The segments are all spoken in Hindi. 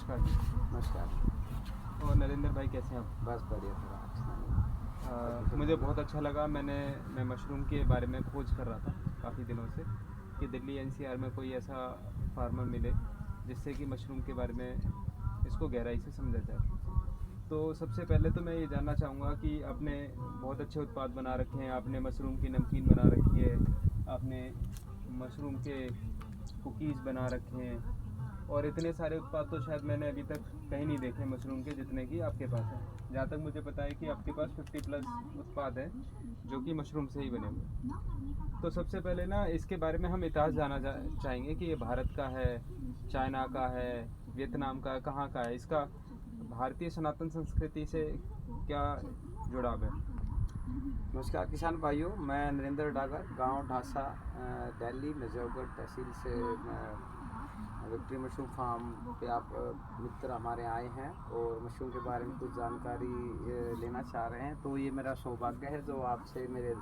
नमस्कार जी। नमस्कार। और नरेंद्र भाई कैसे हैं आप? बस बढ़िया, थोड़ा अच्छा मुझे बहुत अच्छा लगा। मैं मशरूम के बारे में खोज कर रहा था काफ़ी दिनों से कि दिल्ली एनसीआर में कोई ऐसा फार्मर मिले जिससे कि मशरूम के बारे में इसको गहराई से समझा जाए। तो सबसे पहले तो मैं ये जानना चाहूँगा कि आपने बहुत अच्छे उत्पाद बना रखे हैं। आपने मशरूम की नमकीन बना रखी है, आपने मशरूम के कुकीज़ बना रखे हैं, और इतने सारे उत्पाद तो शायद मैंने अभी तक कहीं नहीं देखे मशरूम के जितने कि आपके पास हैं। जहाँ तक मुझे पता है कि आपके पास 50 प्लस उत्पाद हैं जो कि मशरूम से ही बने हुए हैं। तो सबसे पहले ना इसके बारे में हम इतिहास चाहेंगे कि ये भारत का है, चाइना का है, वियतनाम का, कहाँ का है, इसका भारतीय सनातन संस्कृति से क्या जुड़ाव है? नमस्कार किसान भाइयों, मैं नरेंद्र डागर, गांव ढासा, दिल्ली नजफगढ़ तहसील से मैं विक्ट्री मशरूम फार्म पे आप मित्र हमारे आए हैं और मशरूम के बारे में कुछ जानकारी लेना चाह रहे हैं। तो ये मेरा सौभाग्य है जो आपसे मेरे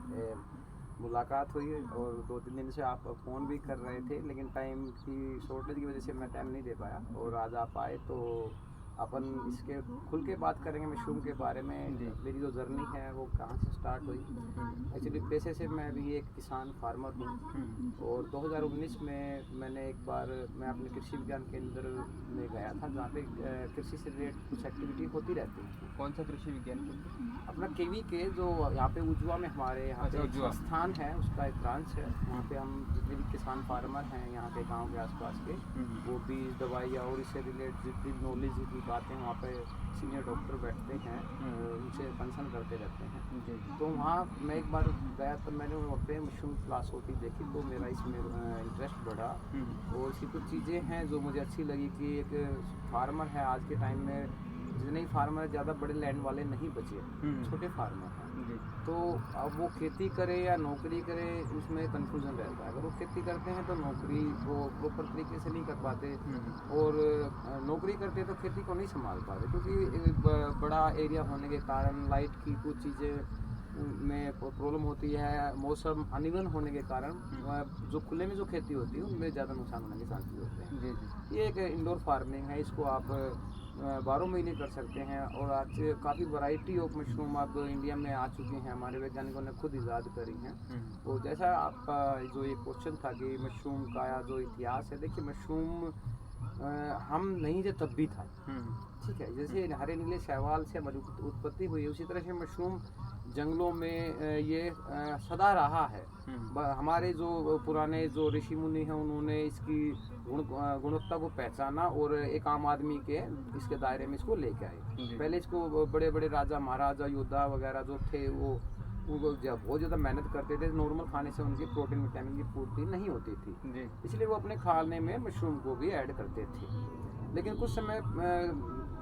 मुलाकात हुई, और 2-3 दिन से आप फ़ोन भी कर रहे थे, लेकिन टाइम की शॉर्टेज की वजह से मैं टाइम नहीं दे पाया, और आज आप आए तो अपन इसके खुल के बात करेंगे मशरूम के बारे में। जी। मेरी जो जर्नी है वो कहाँ से स्टार्ट हुई। एक्चुअली पेशे से मैं भी एक किसान फार्मर हूँ, और 2019 में मैं अपने कृषि विज्ञान केंद्र में गया था, जहाँ पे कृषि से रिलेटेड कुछ एक्टिविटी होती रहती है। कौन सा कृषि विज्ञान केंद्र? अपना केवी के जो यहाँ पे उज्जवा में हमारे यहाँ अच्छा, पे एक उज्जवा। संस्थान है, उसका एक ब्रांच है। वहाँ पे हम जितने भी किसान फार्मर हैं यहाँ के गांव के आसपास के, वो बीज दवाई और इससे रिलेटेड जितनी नॉलेज की बातें, वहाँ पे सीनियर डॉक्टर बैठते हैं, उनसे कंसल्ट करते रहते हैं। जी। तो वहाँ मैं एक बार गया तो मैंने वहाँ पे मशरूम क्लास होती देखी, तो मेरा इसमें इंटरेस्ट बढ़ा। और इसकी कुछ चीज़ें हैं जो मुझे अच्छी लगी कि एक फार्मर है आज के टाइम में, जितने ही फार्मर ज़्यादा बड़े लैंड वाले नहीं बचे, छोटे फार्मर हैं। जी। तो अब वो खेती करे या नौकरी करे, उसमें कंफ्यूजन रहता है। अगर वो खेती करते हैं तो नौकरी वो प्रॉपर तरीके से नहीं कर पाते, और नौकरी करते तो खेती को नहीं संभाल पाते, क्योंकि बड़ा एरिया होने के कारण लाइट की कुछ चीज़ें में प्रॉब्लम होती है, मौसम अनइवन होने के कारण जो खुले में जो खेती होती है उनमें ज़्यादा नुकसान होने के चांसेस होते हैं। जी। जी। ये एक इंडोर फार्मिंग है, इसको आप 12 महीने कर सकते हैं। और आज काफ़ी वैरायटी ऑफ मशरूम अब इंडिया में आ चुकी हैं, हमारे वैज्ञानिकों ने खुद ईजाद करी हैं। और जैसा आपका जो ये क्वेश्चन था कि मशरूम का जो इतिहास है, देखिए मशरूम हम नहीं थे तब भी था, ठीक है। जैसे हरे नीले शैवाल से हमारी उत्पत्ति हुई है, उसी तरह से मशरूम जंगलों में ये सदा रहा है। हमारे जो पुराने जो ऋषि मुनि हैं, उन्होंने इसकी गुणवत्ता को पहचाना और एक आम आदमी के इसके दायरे में इसको लेके आए। पहले इसको बड़े बड़े राजा महाराजा योद्धा वगैरह जो थे, वो जब बहुत ज़्यादा मेहनत करते थे, नॉर्मल खाने से उनकी प्रोटीन विटामिन की पूर्ति नहीं होती थी, इसलिए वो अपने खाने में मशरूम को भी ऐड करते थे। लेकिन कुछ समय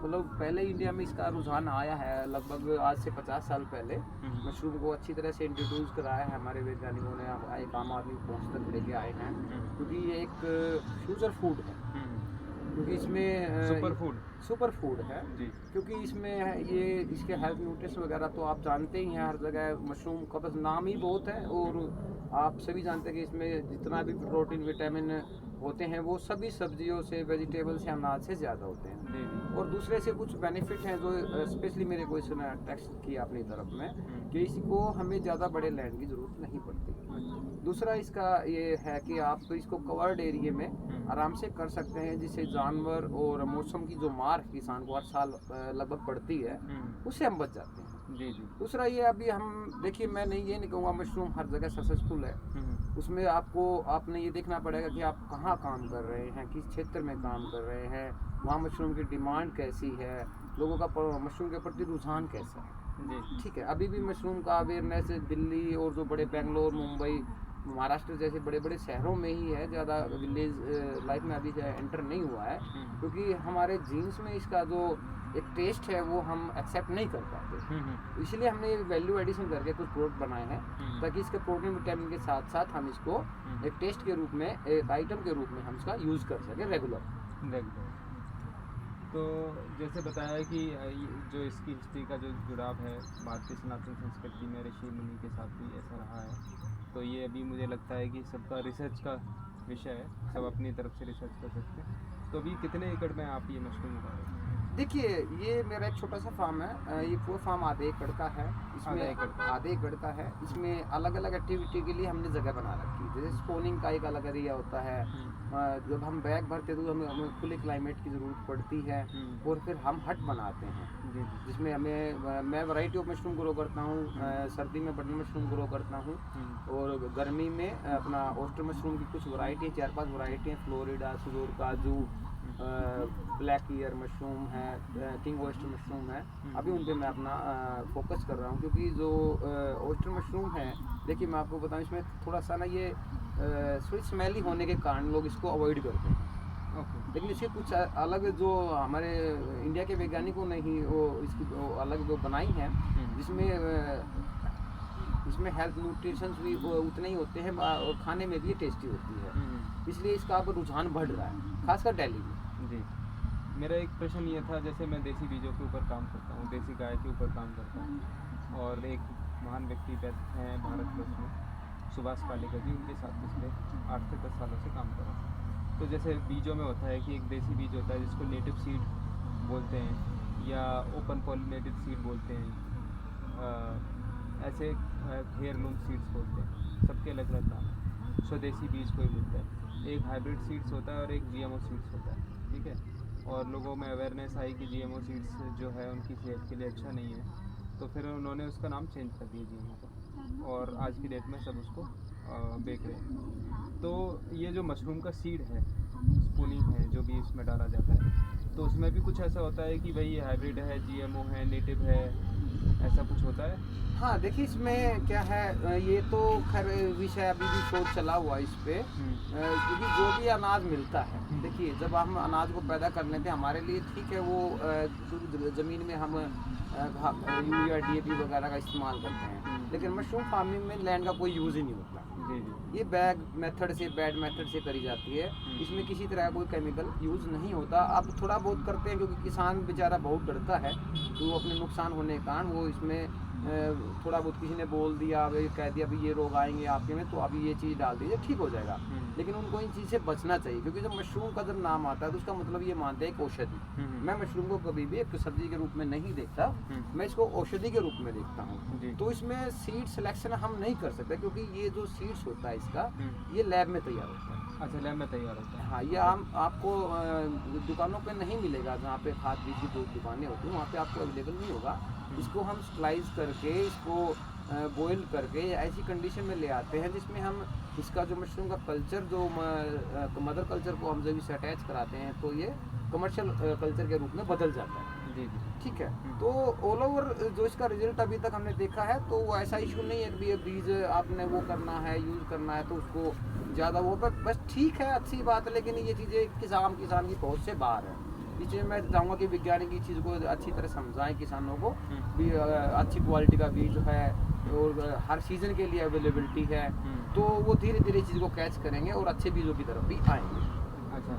मतलब पहले इंडिया में इसका रुझान आया है, लगभग आज से 50 साल पहले मशरूम को अच्छी तरह से इंट्रोड्यूस कराया है हमारे वैज्ञानिकों ने, एक आम आदमी पहुँच तक लेके आए हैं, क्योंकि ये एक फ्यूचर फूड है, क्योंकि इसमें सुपर फूड है जी। क्योंकि इसमें ये इसके हेल्थ न्यूट्रिशन वगैरह तो आप जानते ही हैं, हर जगह मशरूम का बस नाम ही बहुत है, और आप सभी जानते हैं कि इसमें जितना भी प्रोटीन विटामिन होते हैं वो सभी सब्जियों से, वेजिटेबल से, अनाज से ज़्यादा होते हैं। और दूसरे से कुछ बेनिफिट हैं जो स्पेशली मेरे को इसने टेक्स्ट किया अपनी तरफ में, कि इसको हमें ज़्यादा बड़े लैंड की ज़रूरत नहीं पड़ती। दूसरा इसका ये है कि आप तो इसको कवर्ड एरिया में आराम से कर सकते हैं, जिससे जानवर और मौसम की जो मार किसान को हर साल लगभग पड़ती है, उससे हम बच जाते हैं। जी। दूसरा ये, अभी हम देखिए, मैं ये नहीं कहूँगा मशरूम हर जगह सक्सेसफुल है। उसमें आपने ये देखना पड़ेगा कि आप कहाँ काम कर रहे हैं, किस क्षेत्र में काम कर रहे हैं, वहाँ मशरूम की डिमांड कैसी है, लोगों का मशरूम के प्रति रुझान कैसा है। ठीक है, अभी भी मशरूम का अवेयरनेस दिल्ली और जो बड़े बेंगलोर, मुंबई, महाराष्ट्र जैसे बड़े बड़े शहरों में ही है, ज़्यादा विलेज लाइफ में अभी एंटर नहीं हुआ है, क्योंकि हमारे जीन्स में इसका जो एक टेस्ट है वो हम एक्सेप्ट नहीं कर पाते। इसलिए हमने वैल्यू एडिशन करके कुछ प्रोडक्ट बनाए हैं, ताकि इसके प्रोटीन विटामिन के साथ साथ हम इसको एक टेस्ट के रूप में, एक आइटम के रूप में हम इसका यूज़ कर सकें रेगुलर। तो जैसे बताया कि जो इसकी हिस्ट्री का जो जुड़ाव है भारतीय सनातन संस्कृति में, ऋषि मुनि के साथ भी ऐसा रहा है। तो ये अभी मुझे लगता है कि सबका रिसर्च का विषय है, सब अपनी तरफ से रिसर्च कर सकते हैं। तो अभी कितने एकड़ में आप ये मशरूम उगा रहे हैं? देखिए, ये मेरा एक छोटा सा फार्म है। ये पूरा फार्म आधे एकड़ का है। आधा एकड़ का। आधे एकड़ का है। इसमें अलग अलग एक्टिविटी के लिए हमने जगह बना रखी है। जैसे स्पोनिंग का एक अलग एरिया होता है। जब हम बैग भरते तो हमें खुले क्लाइमेट की ज़रूरत पड़ती है। और फिर हम हट बनाते हैं जी जिसमें मैं वैरायटी ऑफ मशरूम ग्रो करता हूँ। सर्दी में बटन मशरूम ग्रो करता हूँ। और गर्मी में अपना ऑस्टर मशरूम की कुछ वैरायटी है, 4-5 वैरायटी हैं। फ्लोरिडा, सुजोर काजू, ब्लैक ईयर मशरूम है, किंग ऑयस्टर मशरूम है। अभी उन पे मैं अपना फोकस कर रहा हूँ, क्योंकि जो ऑयस्टर मशरूम है, देखिए मैं आपको बताऊँ, इसमें थोड़ा सा ना ये थोड़ी स्मेली होने के कारण लोग इसको अवॉइड करते हैं। लेकिन इसके कुछ अलग जो हमारे इंडिया के वैज्ञानिकों ने ही वो इसकी अलग जो बनाई हैं, जिसमें इसमें हेल्थ न्यूट्रिशंस भी उतने ही होते हैं और खाने में भी टेस्टी होती है। इसलिए इसका अब रुझान बढ़ रहा है, खासकर दिल्ली में। जी, मेरा एक प्रश्न ये था, जैसे मैं देसी बीजों के ऊपर काम करता हूँ, देसी गाय के ऊपर काम करता हूँ, और एक महान व्यक्ति हैं भारतवर्ष में, सुभाष पालेकर जी, उनके साथ पिछले 8 से 10 सालों से काम कर रहा हूँ। तो जैसे बीजों में होता है कि एक देसी बीज होता है जिसको नेटिव सीड बोलते हैं या ओपन पॉलिनेटेड सीड बोलते हैं, ऐसे हेयरलूम सीड्स बोलते हैं, सबके अलग अलग नाम है। स्वदेशी बीज कोई बोलता है, एक हाइब्रिड सीड्स होता है और एक जीएमओ सीड्स होता है, ठीक है। और लोगों में अवेयरनेस आई कि जीएमओ सीड्स जो है उनकी सेहत के लिए अच्छा नहीं है, तो फिर उन्होंने उसका नाम चेंज कर दिया जीएमओ का, और आज की डेट में सब उसको बेच रहे हैं। तो ये जो मशरूम का सीड है, स्पूनिंग है, जो भी इसमें डाला जाता है, तो उसमें भी कुछ ऐसा होता है कि भाई ये हाइब्रिड है, जीएमओ है, नेटिव है, ऐसा कुछ होता है? हाँ, देखिए इसमें क्या है, ये तो खैर विषय अभी भी शोध चला हुआ है इस पे। क्योंकि जो भी अनाज मिलता है, देखिए जब हम अनाज को पैदा कर लेते हैं, हमारे लिए ठीक है, वो ज़मीन में हम यूरिया, डीएपी वगैरह का इस्तेमाल करते हैं। लेकिन मशरूम फार्मिंग में लैंड का कोई यूज़ ही नहीं होता। ये बैड मेथड से करी जाती है। इसमें किसी तरह का कोई केमिकल यूज़ नहीं होता। अब थोड़ा बहुत करते हैं, क्योंकि किसान बेचारा बहुत डरता है, तो वो अपने नुकसान होने के कारण वो इसमें थोड़ा बहुत किसी ने बोल दिया, अभी कह दिया अभी ये रोग आएंगे आपके में, तो अभी ये चीज़ डाल दीजिए, ठीक हो जाएगा। लेकिन उनको इन चीज़ से बचना चाहिए, क्योंकि जब मशरूम का जब नाम आता है तो उसका मतलब ये मानते हैं एक औषधि। मैं मशरूम को कभी भी एक सब्जी के रूप में नहीं देखता, मैं इसको औषधि के रूप में देखता हूँ। तो इसमें सीड सिलेक्शन हम नहीं कर सकते, क्योंकि ये जो सीड्स होता है इसका, ये लैब में तैयार होता है। अच्छा, लैब में तैयार होता है। हाँ, ये आपको दुकानों पे नहीं मिलेगा। जहाँ पे खाद बीज की दुकानें होती हैं, वहाँ पे आपको अवेलेबल नहीं होगा। इसको हम स्लाइस करके, इसको बॉईल करके ऐसी कंडीशन में ले आते हैं जिसमें हम इसका जो मशरूम का कल्चर, जो मदर कल्चर को हम जब इसे अटैच कराते हैं, तो ये कमर्शियल कल्चर के रूप में बदल जाता है। जी, ठीक है। तो ऑल ओवर जो इसका रिजल्ट अभी तक हमने देखा है, तो वो ऐसा इशू नहीं है कि बीज आपने वो करना है, यूज़ करना है, तो उसको ज़्यादा वो बस ठीक है, अच्छी बात है। लेकिन ये चीज़ें किसान की पहुँच से बाहर है। इसलिए मैं चाहूँगा कि वैज्ञानिक इस चीज़ को अच्छी तरह समझाएं किसानों को भी। अच्छी क्वालिटी का बीज है और हर सीज़न के लिए अवेलेबिलिटी है, तो वो धीरे धीरे चीज़ को कैच करेंगे और अच्छे बीजों की तरफ भी आएंगे। अच्छा,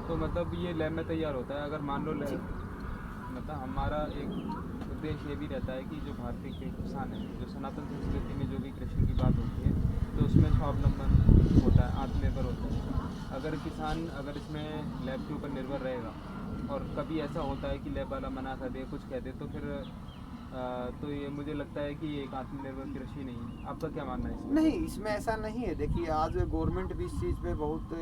तो मतलब ये लैब में तैयार होता है। अगर मान लो मतलब हमारा एक उद्देश्य ये भी रहता है कि जो भारतीय के किसान हैं, जो सनातन संस्कृति में जो भी कृषि की बात होती है, तो उसमें स्वावलंबन होता है, आत्मनिर्भर होता है। अगर किसान इसमें लैब के ऊपर निर्भर रहेगा, और कभी ऐसा होता है कि लैब वाला मना कर दे, कुछ कह दे, तो फिर तो ये मुझे लगता है कि एक आत्मनिर्भर कृषि नहीं है। आपका क्या मानना है इसमें? नहीं, इसमें ऐसा नहीं है। देखिए, आज गवर्नमेंट भी इस चीज़ पे बहुत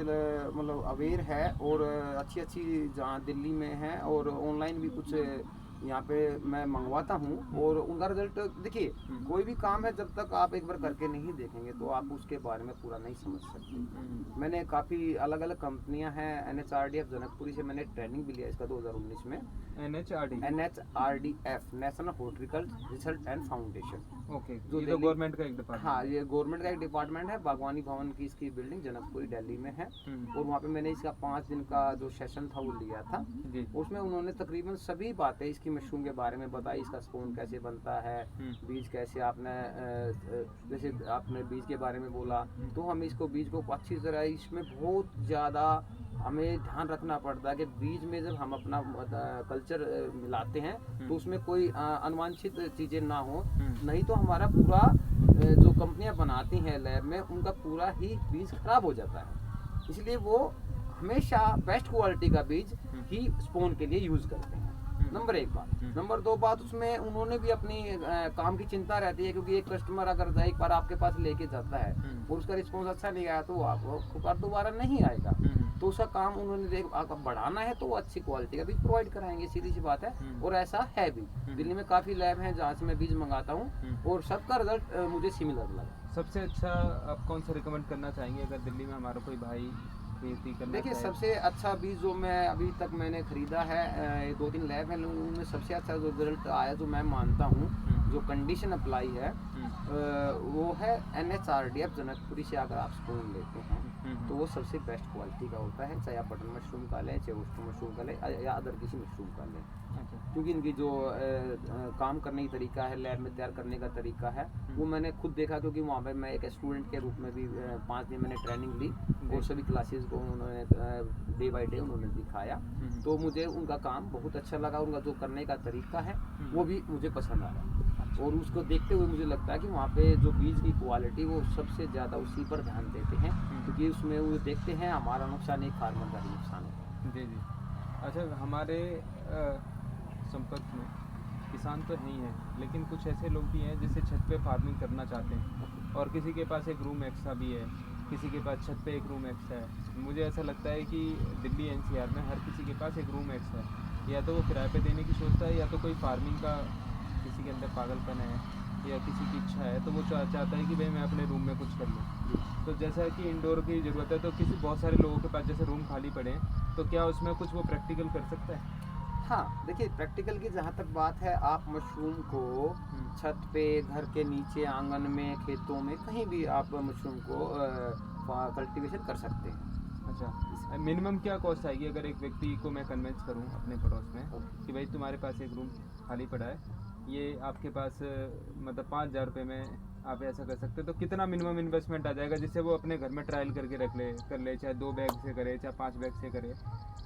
मतलब अवेयर है, और अच्छी जहाँ दिल्ली में है, और ऑनलाइन भी कुछ यहाँ पे मैं मंगवाता हूँ, और उनका रिजल्ट देखिए, कोई भी काम है, जब तक आप एक बार करके नहीं देखेंगे तो आप उसके बारे में पूरा नहीं समझ सकते। मैंने काफ़ी अलग अलग कंपनियाँ हैं, NHRDF जनकपुरी से मैंने ट्रेनिंग भी लिया इसका 2019 में। NHRDF national horticulture research and foundation. Okay, ये तो गवर्नमेंट का एक डिपार्टमेंट। हाँ, ये गवर्नमेंट का एक डिपार्टमेंट है। बागवानी भवन की इसकी बिल्डिंग जनकपुरी दिल्ली में है, और वहाँ पे मैंने इसका 5 दिन का जो सेशन था वो लिया था। उसमें उन्होंने तकरीबन सभी बातें इसकी मशरूम के बारे में बताई। इसका स्पून कैसे बनता है, बीज कैसे, आपने जैसे आपने बीज के बारे में बोला, तो हम इसको बीज को अच्छी तरह, इसमें बहुत ज़्यादा हमें ध्यान रखना पड़ता है कि बीज में जब हम अपना कल्चर मिलाते हैं, तो उसमें कोई अनवांछित चीज़ें ना हो, नहीं तो हमारा पूरा जो कंपनियां बनाती हैं लैब में, उनका पूरा ही बीज खराब हो जाता है। इसलिए वो हमेशा बेस्ट क्वालिटी का बीज ही स्पोन के लिए यूज करते हैं। नंबर 1 बात। नंबर 2 बात, उसमें उन्होंने भी अपनी काम की चिंता रहती है, क्योंकि एक कस्टमर अगर एक बार आपके पास लेके जाता है और उसका रिस्पॉन्स अच्छा नहीं आया तो वो आपको दोबारा नहीं आएगा। तो उसका काम उन्होंने बढ़ाना है तो वो अच्छी क्वालिटी का बीज प्रोवाइड कराएंगे, सीधी सी बात है। और ऐसा है भी, दिल्ली में काफ़ी लैब हैं जहाँ से मैं बीज मंगाता हूँ और सबका रिजल्ट मुझे सिमिलर लगा। सबसे अच्छा आप कौन सा रिकमेंड करना चाहेंगे अगर दिल्ली में हमारा कोई भाई खेती करना देखिए, चाहे? सबसे अच्छा बीज जो मैं अभी तक मैंने खरीदा है, 2-3 लैब है, उनमें सबसे अच्छा जो रिजल्ट आया जो मैं मानता हूँ, जो कंडीशन अप्लाई है वो है NHRDF जनकपुरी से। अगर आप स्पून लेते हैं तो वो सबसे बेस्ट क्वालिटी का होता है, चाहे आप बटन मशरूम का लें, चाहे ओस्टर मशरूम का लें या अदर किसी मशरूम का लें। क्योंकि इनकी जो काम करने की तरीका है, लैब में तैयार करने का तरीका है, वो मैंने खुद देखा, क्योंकि वहाँ पर मैं एक स्टूडेंट के रूप में भी 5 दिन मैंने ट्रेनिंग ली और सभी क्लासेस को उन्होंने डे बाय डे उन्होंने दिखाया। तो मुझे उनका काम बहुत अच्छा लगा, उनका जो करने का तरीका है वो भी मुझे पसंद आया। और उसको देखते हुए मुझे लगता है कि वहाँ पे जो बीज की क्वालिटी वो सबसे ज़्यादा उसी पर ध्यान देते हैं, क्योंकि उसमें वो देखते हैं हमारा नुकसान एक फार्मर का भी नुकसान है। जी। अच्छा, हमारे संपर्क में किसान तो नहीं है, लेकिन कुछ ऐसे लोग भी हैं जिससे छत पे फार्मिंग करना चाहते हैं और किसी के पास एक रूम एक्स्ट्रा भी है, किसी के पास छत पे एक रूम एक्स्ट्रा है। मुझे ऐसा लगता है कि दिल्ली NCR में हर किसी के पास एक रूम एक्स्ट्रा है, या तो वो किराए पे देने की सोचता है, या तो कोई फार्मिंग का किसी के अंदर पागलपन है या किसी की इच्छा है, तो वो चाहता है कि भाई मैं अपने रूम में कुछ कर लूँ। तो जैसा कि इंडोर की ज़रूरत है, तो बहुत सारे लोगों के पास जैसे रूम खाली पड़े हैं, तो क्या उसमें कुछ वो प्रैक्टिकल कर सकता है? हाँ, देखिए, प्रैक्टिकल की जहाँ तक बात है, आप मशरूम को छत पे, घर के नीचे, आंगन में, खेतों में, कहीं भी आप मशरूम को कल्टीवेशन कर सकते हैं। अच्छा, मिनिमम क्या कॉस्ट आएगी अगर एक व्यक्ति को मैं कन्विंस करूं अपने पड़ोस में कि भाई तुम्हारे पास एक रूम खाली पड़ा है, ये आपके पास मतलब 5,000 रुपये में आप ऐसा कर सकते हो, तो कितना मिनिमम इन्वेस्टमेंट आ जाएगा जिससे वो अपने घर में ट्रायल करके कर ले, चाहे 2 बैग से करे, चाहे 5 बैग से करे,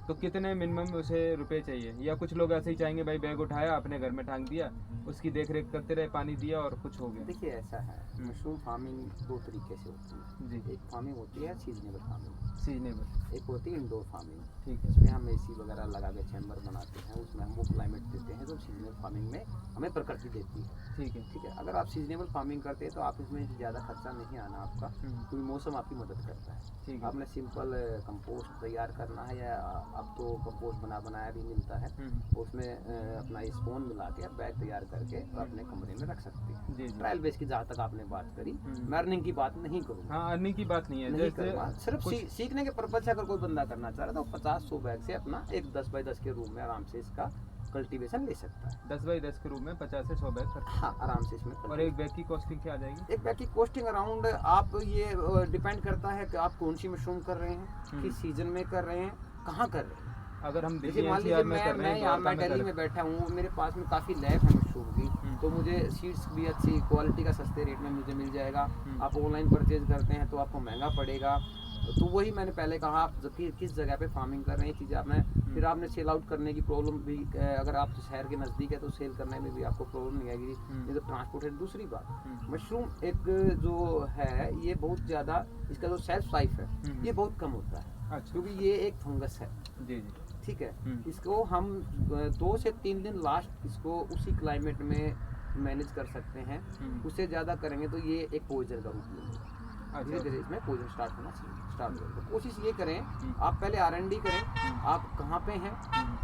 तो कितने मिनिमम उसे रुपए चाहिए? या कुछ लोग ऐसे ही चाहेंगे भाई बैग उठाया, अपने घर में टांग दिया, उसकी देख रेख करते रहे, पानी दिया और कुछ हो गया? देखिए, ऐसा है, मशरूम फार्मिंग 2 तरीके से होती है जी। एक फार्मिंग होती है सीजनेबल फार्मिंग, सीजनेबल, एक होती है इंडोर फार्मिंग। ठीक है। इसमें हम AC वगैरह लगा के चैम्बर बनाते हैं, उसमें हम वो क्लाइमेट देते हैं जो सीजनल फार्मिंग में हमें प्रकृति देती है। ठीक है, अगर आप सीजनेबल फार्मिंग करते हैं तो आप इसमें ज़्यादा खर्चा नहीं आना आपका, क्योंकि मौसम आपकी मदद करता है। आपने सिंपल कंपोस्ट तैयार करना है, या अब तो कंपोस्ट बनाया भी मिलता है, उसमें अपना स्पोन मिला के बैग तैयार करके अपने कमरे में रख सकते हैं। ट्रायल बेस की जहाँ तक आपने बात करी, मैं अर्निंग की बात नहीं करूँगा। हाँ, अर्निंग की बात नहीं है, नहीं करूँगा, सिर्फ सीखने के पर्पज से अगर कोई बंदा करना चाह रहा है तो 50-100 बैग से अपना एक 10 बाई 10 के रूम में आराम से इसका कल्टीवेशन ले सकता है। 10 बाई 10 के रूम में 50 से 100 बैग कर, हाँ, आराम से इसमें। और एक बैग की कॉस्टिंग क्या आ जाएगी? एक बैग की कॉस्टिंग अराउंड, आप ये डिपेंड करता है कि आप कौन सी मशरूम कर रहे हैं, किस सीजन में कर रहे हैं, कहाँ कर रहे हैं। अगर हम देखिए, मान लीजिए मैं दिल्ली में बैठा हूँ, मेरे पास में काफ़ी लैब है मशरूम की, तो मुझे सीड्स भी अच्छी क्वालिटी का सस्ते रेट में मुझे मिल जाएगा। आप ऑनलाइन परचेज करते हैं तो आपको महंगा पड़ेगा। तो वही मैंने पहले कहा, आप किस जगह पे फार्मिंग कर रहे हैं चीज़ें आपने, फिर आपने सेल आउट करने की प्रॉब्लम भी, अगर आप शहर के नज़दीक है तो सेल करने में भी आपको प्रॉब्लम नहीं आएगी, ये तो ट्रांसपोर्टेड। दूसरी बात, मशरूम एक जो है ये बहुत ज़्यादा, इसका जो शेल्फ लाइफ है ये बहुत कम होता है। अच्छा। क्योंकि ये एक फंगस है। जी। ठीक है, इसको हम 2 से 3 दिन लास्ट इसको उसी क्लाइमेट में मैनेज कर सकते हैं। उससे ज़्यादा करेंगे तो ये एक पॉइजन का रूप लेंगे। धीरे धीरे इसमें पॉइजन स्टार्ट होना स्टार्ट हो। तो कोशिश ये करें, आप पहले R&D करें, आप कहाँ पे हैं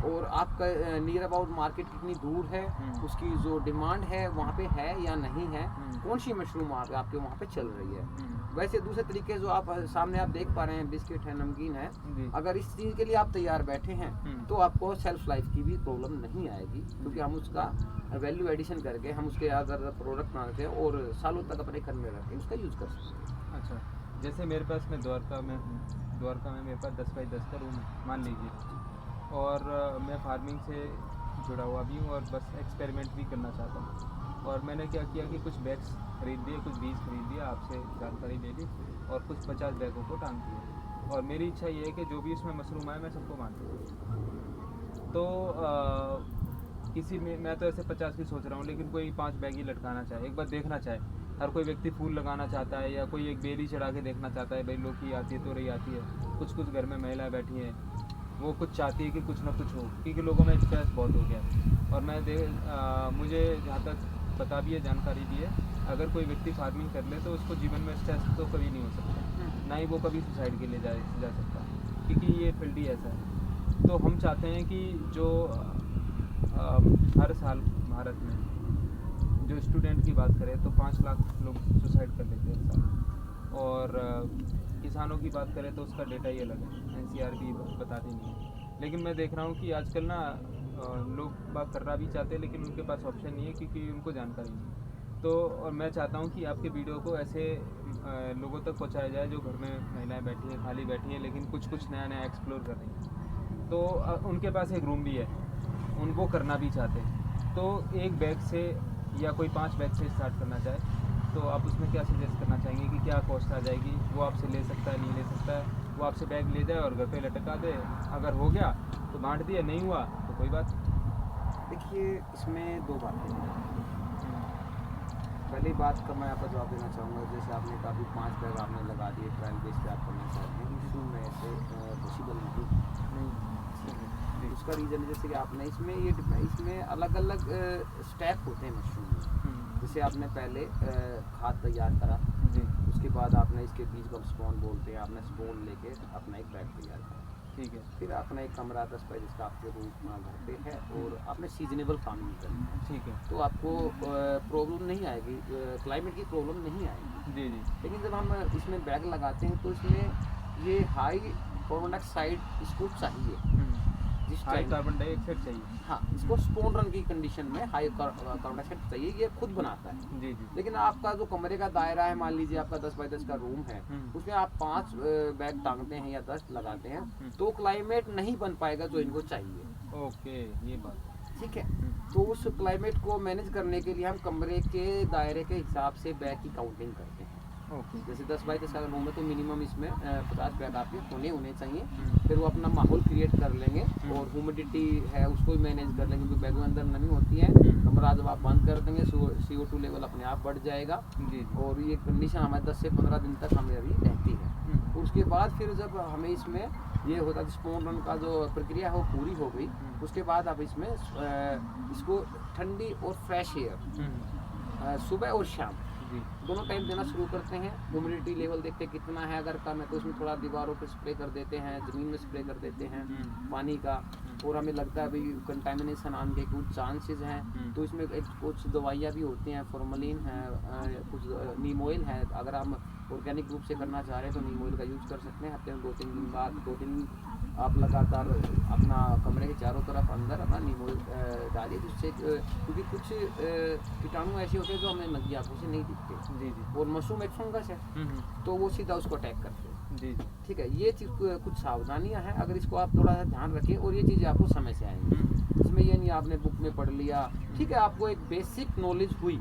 और आपका नियर अबाउट मार्केट कितनी दूर है, उसकी जो डिमांड है वहाँ पे है या नहीं है, कौन सी मशरूम आपके वहाँ पे चल रही है। वैसे दूसरे तरीके जो आप सामने आप देख पा रहे हैं, बिस्किट है, नमकीन है, अगर इस चीज़ के लिए आप तैयार बैठे हैं तो आपको सेल्फ लाइफ की भी प्रॉब्लम नहीं आएगी, क्योंकि हम उसका वैल्यू एडिशन करके हम उसके अगर प्रोडक्ट बनाते हैं और सालों तक अपने घर में रख के उसका यूज़ कर सकते हैं। अच्छा, जैसे मेरे पास मैं द्वारका में मेरे पास 10 बाई 10 का रूम है मान लीजिए, और मैं फार्मिंग से जुड़ा हुआ भी हूँ और बस एक्सपेरिमेंट भी करना चाहता हूँ। और मैंने क्या किया कि कुछ बैग्स खरीद दिए, कुछ बीज खरीद दिया, आपसे जानकारी ले ली और कुछ 50 बैगों को टांग दिए। और मेरी इच्छा ये है कि जो भी इसमें मशरूम आए मैं सबको बांट दूँ। तो किसी में, मैं तो ऐसे 50 की सोच रहा हूँ, लेकिन कोई 5 बैग ही लटकाना चाहे, एक बार देखना चाहे। हर कोई व्यक्ति फूल लगाना चाहता है, या कोई एक बेली चढ़ा के देखना चाहता है, भाई लोग की आती है तो रही आती है। कुछ कुछ घर में महिलाएं बैठी हैं, वो कुछ चाहती है कि कुछ ना कुछ हो, क्योंकि लोगों में स्ट्रेस बहुत हो गया है। और मुझे जहाँ तक पता भी है, जानकारी भी है, अगर कोई व्यक्ति फार्मिंग कर ले तो उसको जीवन में स्ट्रेस तो कभी नहीं हो सकता, ना ही वो कभी सुसाइड के लिए जा सकता, क्योंकि ये फील्ड ही ऐसा है। तो हम चाहते हैं कि जो हर साल भारत में जो स्टूडेंट की बात करें तो 5 लाख लोग सुसाइड कर लेते हैं हर साल। और किसानों की बात करें तो उसका डेटा ही अलग है, एनसीआर भी बताती नहीं है। लेकिन मैं देख रहा हूँ कि आजकल ना लोग बात करना भी चाहते हैं, लेकिन उनके पास ऑप्शन नहीं है, क्योंकि उनको जानकारी नहीं है। तो और मैं चाहता हूँ कि आपके वीडियो को ऐसे लोगों तक पहुँचाया जाए जो घर में महिलाएं बैठी हैं, खाली बैठी हैं, लेकिन कुछ नया नया एक्सप्लोर कर रही हैं। तो उनके पास एक रूम भी है, उनको करना भी चाहते हैं। तो एक बैग से या कोई 5 बैग से स्टार्ट करना चाहे तो आप उसमें क्या सजेस्ट करना चाहेंगे कि क्या कॉस्ट आ जाएगी? वो आपसे ले सकता है, नहीं ले सकता है? वो आपसे बैग ले जाए और घर पे लटका दे, अगर हो गया तो बांट दिया, नहीं हुआ तो कोई बात नहीं। देखिए, इसमें 2 बातें हैं। पहली बात का मैं आपका जवाब देना चाहूँगा, जैसे आपने कहा भी 5 बैग आपने लगा दिए, ट्रायल बेस पे आप करना चाहते हैं, शुरू में ऐसे पॉसिबल नहीं। उसका रीज़न जैसे कि आपने इसमें अलग अलग स्टेप होते हैं मशरूम में। जैसे आपने पहले खाद तैयार करा जी, उसके बाद आपने इसके बीज को स्पॉन बोलते हैं, आपने स्पॉन लेके अपना एक बैग तैयार करा, ठीक है। फिर अपना एक कमरा 10 बाई 10 का आपके रूम घर पे है और आपने सीजनेबल फार्मिंग करनी है, ठीक है। तो आपको प्रॉब्लम नहीं आएगी, क्लाइमेट की प्रॉब्लम नहीं आएगी। जी जी। लेकिन जब हम इसमें बैग लगाते हैं तो इसमें ये हाई कार्बन डाइऑक्साइड इसको चाहिए जिस हाई टाइम, कार्बन डाइऑक्साइड चाहिए। हाँ, इसको स्पॉन रन की कंडीशन में हाई कार्बन डाइऑक्साइड चाहिए, ये खुद बनाता है। जी जी। लेकिन आपका जो कमरे का दायरा है, मान लीजिए आपका 10 बाई 10 का रूम है, उसमें आप 5 बैग टांगते हैं या 10 लगाते हैं, तो क्लाइमेट नहीं बन पाएगा जो इनको चाहिए। ओके, ये बात। ठीक है, तो उस क्लाइमेट को मैनेज करने के लिए हम कमरे के दायरे के हिसाब से बैग की काउंटिंग करते हैं। ओके। जैसे 10 बाई 10 का रूम है तो मिनिमम इसमें 50 बैग आपके होने चाहिए। फिर वो अपना माहौल क्रिएट कर लेंगे और ह्यूमिडिटी है उसको भी मैनेज कर लेंगे, क्योंकि बैगों के अंदर नमी होती है। कमरा जब आप बंद कर देंगे CO2 लेवल अपने आप बढ़ जाएगा जी। और ये कंडीशन हमारे 10 से 15 दिन तक हमें अभी रहती है। उसके बाद फिर जब हमें इसमें ये होता है स्पॉन रन का जो प्रक्रिया है वो पूरी हो गई, उसके बाद आप इसमें इसको ठंडी और फ्रेश एयर सुबह और शाम जी। दोनों टाइम देना शुरू करते हैं। ह्यूमिडिटी लेवल देखते हैं कितना है, अगर कम है तो उसमें थोड़ा दीवारों पे स्प्रे कर देते हैं, ज़मीन में स्प्रे कर देते हैं पानी का। और हमें लगता है भाई कंटामिनेशन आने के कुछ चांसेस हैं तो इसमें कुछ दवाइयाँ भी होती हैं, फॉर्मलिन है, कुछ नीम ऑयल है। अगर हम ऑर्गेनिक रूप से करना चाह रहे हैं तो नीम ऑयल का यूज़ कर सकते हैं। हफ्ते में 2-3 दिन बाद 2 दिन आप लगातार अपना कमरे के चारों तरफ अंदर अपना नीम ऑयल डालिए, जिससे क्योंकि कुछ कीटाणु ऐसे होते हैं जो हमें नंगी आंखों से नहीं दिखते। जी जी। और मशरूम एक फंगस है तो वो सीधा उसको अटैक करते हैं। जी जी। ठीक है, ये चीज़ कुछ सावधानियां हैं, अगर इसको आप थोड़ा सा ध्यान रखें और ये चीज़ें आपको समय से आएंगी। इसमें ये नहीं आपने बुक में पढ़ लिया, ठीक है, आपको एक बेसिक नॉलेज हुई,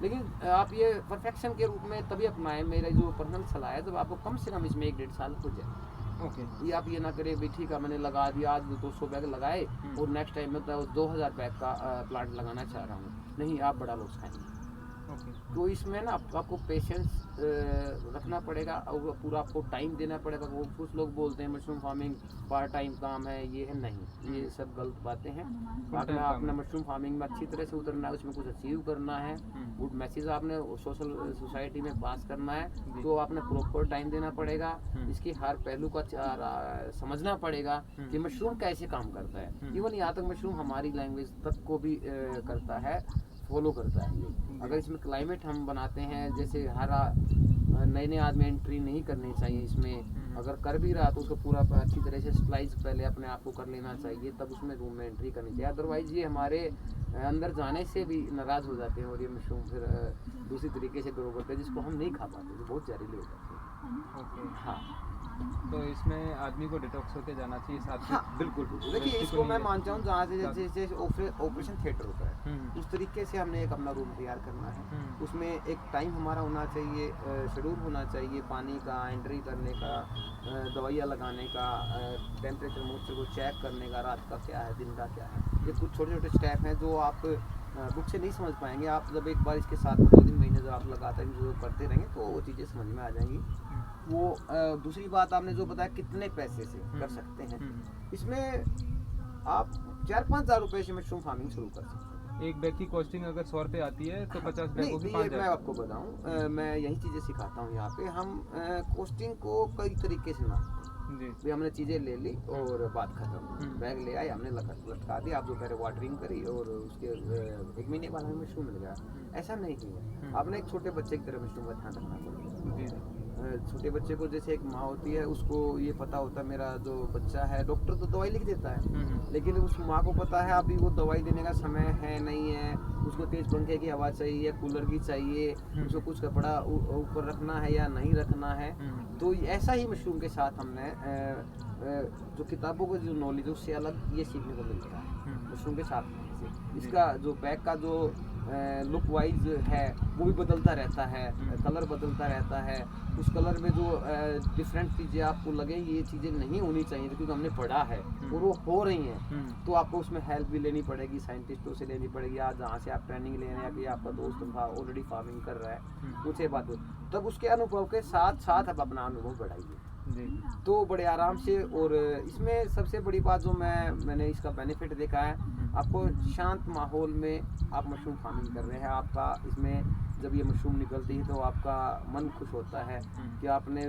लेकिन आप ये परफेक्शन के रूप में तभी अपनाएं। मेरा जो पर्सनल सलाह है, जब आपको कम से कम इसमें 1-1.5 साल हो जाए। ओके। ये आप ये ना करें भाई ठीक है मैंने लगा दिया, आज 200 बैग लगाए और नेक्स्ट टाइम में तो 2000 बैग का प्लांट लगाना चाह रहा हूँ, नहीं, आप बड़ा लॉस खाएंगे। ओके। तो इसमें ना आपको पेशेंस रखना पड़ेगा और पूरा आपको टाइम देना पड़ेगा। वो कुछ लोग बोलते हैं मशरूम फार्मिंग पार्ट टाइम काम है, ये है, नहीं, ये सब गलत बातें हैं। अगर आपने मशरूम फार्मिंग में अच्छी तरह से उतरना है, उसमें कुछ अचीव करना है, गुड मैसेज आपने सोशल सोसाइटी में पास करना है, तो आपने प्रॉपर टाइम देना पड़ेगा। इसकी हर पहलू का समझना पड़ेगा कि मशरूम कैसे काम करता है। इवन यहाँ तक मशरूम हमारी लैंग्वेज तक को भी करता है, फॉलो करता है ये। अगर इसमें क्लाइमेट हम बनाते हैं, जैसे हर नए आदमी एंट्री नहीं करनी चाहिए इसमें, अगर कर भी रहा तो उसको पूरा अच्छी तरह से स्लाइस पहले अपने आप को कर लेना चाहिए, तब उसमें रूम में एंट्री करनी चाहिए। अदरवाइज़ ये हमारे अंदर जाने से भी नाराज़ हो जाते हैं और ये मशरूम फिर दूसरी तरीके से ग्रो करते हैं, जिसको हम नहीं खा पाते, जो बहुत जहरीले हो जाते हैं। ओके। हाँ, तो इसमें आदमी को डिटॉक्स होके जाना चाहिए साथ में। हाँ, बिल्कुल। देखिए, इसको मैं मानता हूँ जहाँ से जैसे ऑपरेशन थिएटर होता है उस तरीके से हमने एक अपना रूम तैयार करना है। उसमें एक टाइम हमारा होना चाहिए, शेड्यूल होना चाहिए, पानी का, एंट्री करने का, दवाइयाँ लगाने का, टेम्परेचर मॉइस्चर को चेक करने का, रात का क्या है दिन का क्या है। ये कुछ छोटे छोटे स्टेप हैं जो आप बुक से नहीं समझ पाएंगे। आप जब एक बार इसके साथ 2-3 महीने जब आप लगातार जो करते रहेंगे तो वो चीज़ें समझ में आ जाएंगी। वो दूसरी बात आपने जो बताया कितने पैसे से कर सकते हैं, इसमें आप 4-5 हज़ार रुपये से मशरूम फार्मिंग शुरू कर सकते हैं। एक बैग की कॉस्टिंग अगर 100 रुपये आती है तो 50 नहीं, बैगों की ये 5,000। मैं आपको बताऊं, मैं यही चीज़ें सिखाता हूँ यहाँ पे। हम कॉस्टिंग को कई तरीके से नापते हैं। जी। भी हमने चीज़ें ले ली और बात खत्म। बैग ले आए, हमने लटका दिया, आप जो कह रहे वाटरिंग करी और उसके 1 महीने बाद हमें मशरूम मिल गया। ऐसा नहीं है, आपने एक छोटे बच्चे की तरह मशरूम का ध्यान रखना पड़ेगा। जी। छोटे बच्चे को जैसे एक माँ होती है, उसको ये पता होता है मेरा जो बच्चा है, डॉक्टर तो दवाई लिख देता है, लेकिन उस माँ को पता है अभी वो दवाई देने का समय है नहीं है, उसको तेज पंखे की हवा चाहिए, कूलर की चाहिए, उसको कुछ कपड़ा ऊपर रखना है या नहीं रखना है। तो ऐसा ही मशरूम के साथ हमने जो किताबों का जो नॉलेज है उससे अलग ये सीखने को मिलता है मशरूम के साथ से। इसका जो बैग का जो लुक वाइज है वो भी बदलता रहता है, कलर बदलता रहता है। उस कलर में जो डिफरेंट चीज़ें आपको लगे ये चीज़ें नहीं होनी चाहिए, क्योंकि हमने पढ़ा है और वो हो रही हैं, तो आपको उसमें हेल्प भी लेनी पड़ेगी, साइंटिस्टों से लेनी पड़ेगी, या जहाँ से आप ट्रेनिंग ले रहे हैं, या कि आपका दोस्त ऑलरेडी फार्मिंग कर रहा है उनसे बात हो, तब उसके अनुभव के साथ साथ आप अपना अनुभव बढ़ाइए तो बड़े आराम से। और इसमें सबसे बड़ी बात जो मैंने इसका बेनिफिट देखा है, आपको शांत माहौल में आप मशरूम फार्मिंग कर रहे हैं, आपका इसमें जब ये मशरूम निकलती है तो आपका मन खुश होता है कि आपने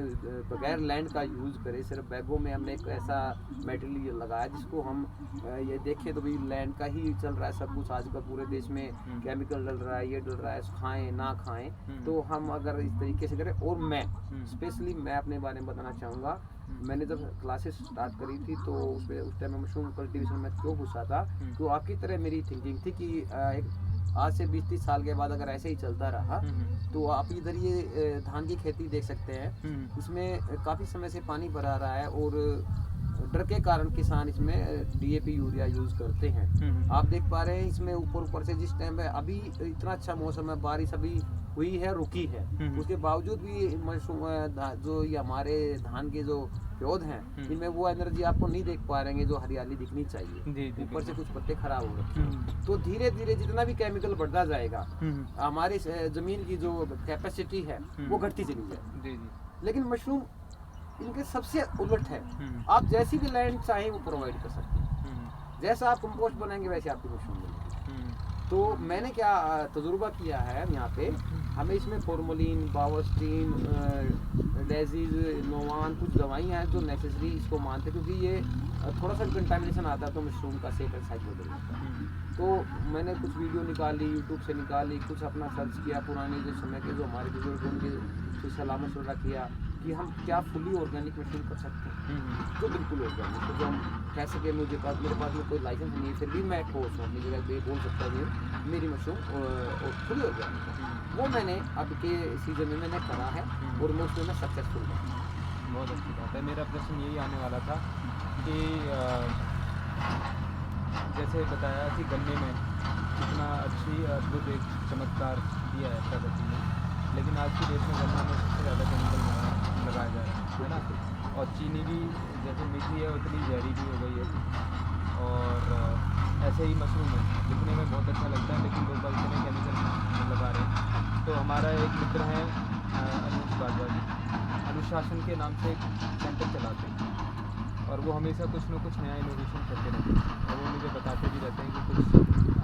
बगैर लैंड का यूज़ करे, सिर्फ बैगों में हमने एक ऐसा मटेरियल लगाया जिसको हम ये देखें तो भाई लैंड का ही चल रहा है सब कुछ। आजकल पूरे देश में केमिकल डल रहा है, ये डल रहा है, खाएं ना खाएं, तो हम अगर इस तरीके से करें। और मैं स्पेशली मैं अपने बारे में बताना चाहूँगा, मैंने जब क्लासेस स्टार्ट करी थी तो उस टाइम में मशरूम कल्टीवेशन में क्यों घुसा था, तो आपकी तरह मेरी थिंकिंग थी कि एक आज से 20-30 साल के बाद अगर ऐसे ही चलता रहा तो आप इधर ये धान की खेती देख सकते हैं, इसमें काफ़ी समय से पानी भरा रहा है और डर के कारण किसान इसमें DAP यूरिया यूज़ करते हैं। आप देख पा रहे हैं इसमें ऊपर से जिस टाइम है अभी इतना अच्छा मौसम है, बारिश अभी हुई है, रुकी है, उसके बावजूद भी मशरूम जो ये हमारे धान के जो पौध हैं इनमें वो एनर्जी आपको नहीं देख पा रहे हैं जो हरियाली दिखनी चाहिए। ऊपर से कुछ पत्ते खराब हो रखे हैं, तो धीरे धीरे जितना भी केमिकल बढ़ता जाएगा हमारी ज़मीन की जो कैपेसिटी है वो घटती चली जाए। लेकिन मशरूम इनके सबसे उलट है, आप जैसी भी लैंड चाहें वो प्रोवाइड कर सकते हैं, जैसा आप कंपोस्ट बनाएंगे वैसे आपकी मशरूम मिलेगी। तो मैंने क्या तजुर्बा किया है यहाँ पे, हमें इसमें फॉर्मोलिन, बावस्टीन, डेजीज, नोवान कुछ दवाइयाँ हैं जो नेसेसरी इसको मानते, क्योंकि ये थोड़ा सा कंटामिनेशन आता है तो मशरूम का सेट एंड साइज बदल जाता है। तो मैंने कुछ वीडियो निकाली, यूट्यूब से निकाली, कुछ अपना सर्च किया, पुराने जो समय के जो हमारे बुजुर्ग उनके सलाह मशवरा किया कि हम क्या फुली ऑर्गेनिक मशरूम कर सकते हैं, जो बिल्कुल ऑर्गेनिक, तो जो हम कह सके मेरे पास में कोई लाइसेंस नहीं है, फिर भी मैं ठोस हूँ अपनी जगह पे बोल सकता हूँ मेरी मशरूम फुली ऑर्गेनिक है। वो मैंने अब के सीजन में मैंने करा है और मैं उसमें सक्सेसफुल हूँ। बहुत अच्छी बात है। मेरा प्रश्न यही आने वाला था कि जैसे बताया कि गन्ने में कितना अच्छी अद्भुत एक चमत्कार दिया है प्रकृति ने, लेकिन आज की डेट में गन्ना में सबसे ज़्यादा केमिकल लगाया जा रहा है ना, और चीनी भी जैसे मीठी है उतनी जहरी भी हो गई है। और ऐसे ही मशरूम है, दिखने में बहुत अच्छा लगता है लेकिन लोग इतने केमिकल लगा रहे हैं। तो हमारा एक मित्र है अनुज बाजवा, अनुशासन के नाम से एक सेंटर चलाते हैं और वो हमेशा कुछ न कुछ नया इनोवेशन करते रहते हैं, और वो मुझे बताते भी रहते हैं कि कुछ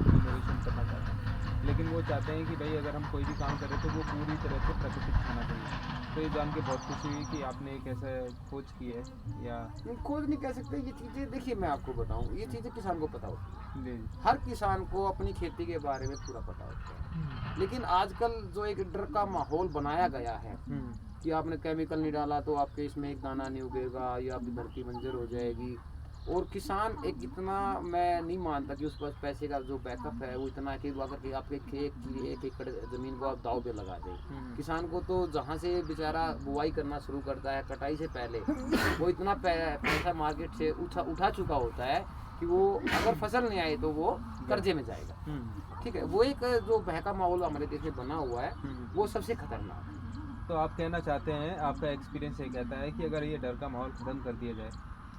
इनोवेशन करना चाहते हैं, लेकिन वो चाहते हैं कि भाई अगर हम कोई भी काम करें तो वो पूरी तरह से प्राकृतिक होना चाहिए। तो ये जान के बहुत खुशी हुई कि आपने एक ऐसा खोज की है, या खोज नहीं कह सकते, ये चीज़ें देखिए मैं आपको बताऊँ, ये चीज़ें किसान को पता होती है, जी हर किसान को अपनी खेती के बारे में पूरा पता होता है। लेकिन आजकल जो एक डर का माहौल बनाया गया है कि आपने केमिकल नहीं डाला तो आपके इसमें एक दाना नहीं उगेगा या आपकी धरती बंजर हो जाएगी, और किसान एक इतना, मैं नहीं मानता कि उस पास पैसे का जो बैकअप है वो इतना कि अगर कि आपके खेत की 1 एकड़ ज़मीन को आप दाव पे लगा दें। किसान को तो जहाँ से बेचारा बुआई करना शुरू करता है कटाई से पहले वो इतना पैसा मार्केट से उठा चुका होता है कि वो अगर फसल नहीं आई तो वो कर्जे में जाएगा। ठीक है, वो एक जो बहका माहौल हमारे देश में बना हुआ है वो सबसे खतरनाक है। तो आप कहना चाहते हैं, आपका एक्सपीरियंस ये कहता है कि अगर ये डर का माहौल ख़त्म कर दिया जाए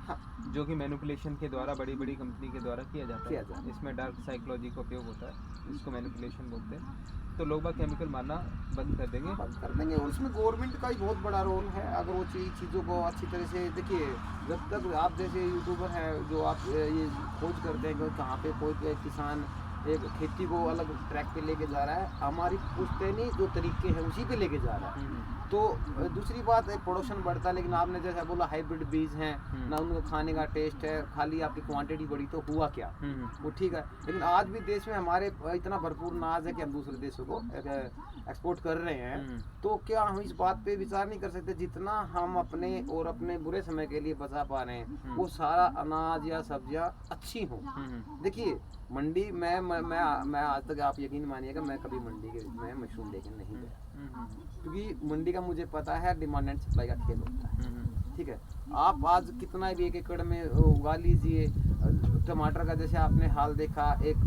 हाँ। जो कि मैनिपुलेशन के द्वारा बड़ी बड़ी कंपनी के द्वारा किया जाता किया जाता है। इसमें डार्क साइकोलॉजी का उपयोग होता है, इसको मैनिपुलेशन बोलते हैं। तो लोग बाग केमिकल मारना बंद कर देंगे। बंद कर देंगे। और उसमें गवर्नमेंट का ही बहुत बड़ा रोल है। अगर वो चीज़ों को अच्छी तरह से देखिए, जब तक आप जैसे यूट्यूबर हैं जो आप ये खोज करते हैं कि कहाँ पे कोई किसान एक खेती को अलग ट्रैक पे लेके जा रहा है, हमारी पुश्तैनी जो तरीके हैं उसी पे लेके जा रहा है। तो दूसरी बात है, प्रोडक्शन बढ़ता है, लेकिन आपने जैसा बोला हाइब्रिड बीज हैं ना, उनका खाने का टेस्ट है, खाली आपकी क्वांटिटी बढ़ी तो हुआ क्या, वो ठीक है। लेकिन आज भी देश में हमारे इतना भरपूर अनाज है कि हम दूसरे देशों को एक्सपोर्ट कर रहे हैं। तो क्या हम इस बात पे विचार नहीं कर सकते, जितना हम अपने और अपने बुरे समय के लिए बचा पा रहे हैं वो सारा अनाज या सब्जियां अच्छी हों। देखिए मंडी मैं आज तक, आप यकीन मानिएगा, मैं कभी मंडी के में मशरूम लेके नहीं गया, क्योंकि मंडी का मुझे पता है डिमांड एंड सप्लाई का खेल होता है। ठीक है, आप आज कितना भी 1 एकड़ में उगा लीजिए टमाटर का, जैसे आपने हाल देखा, एक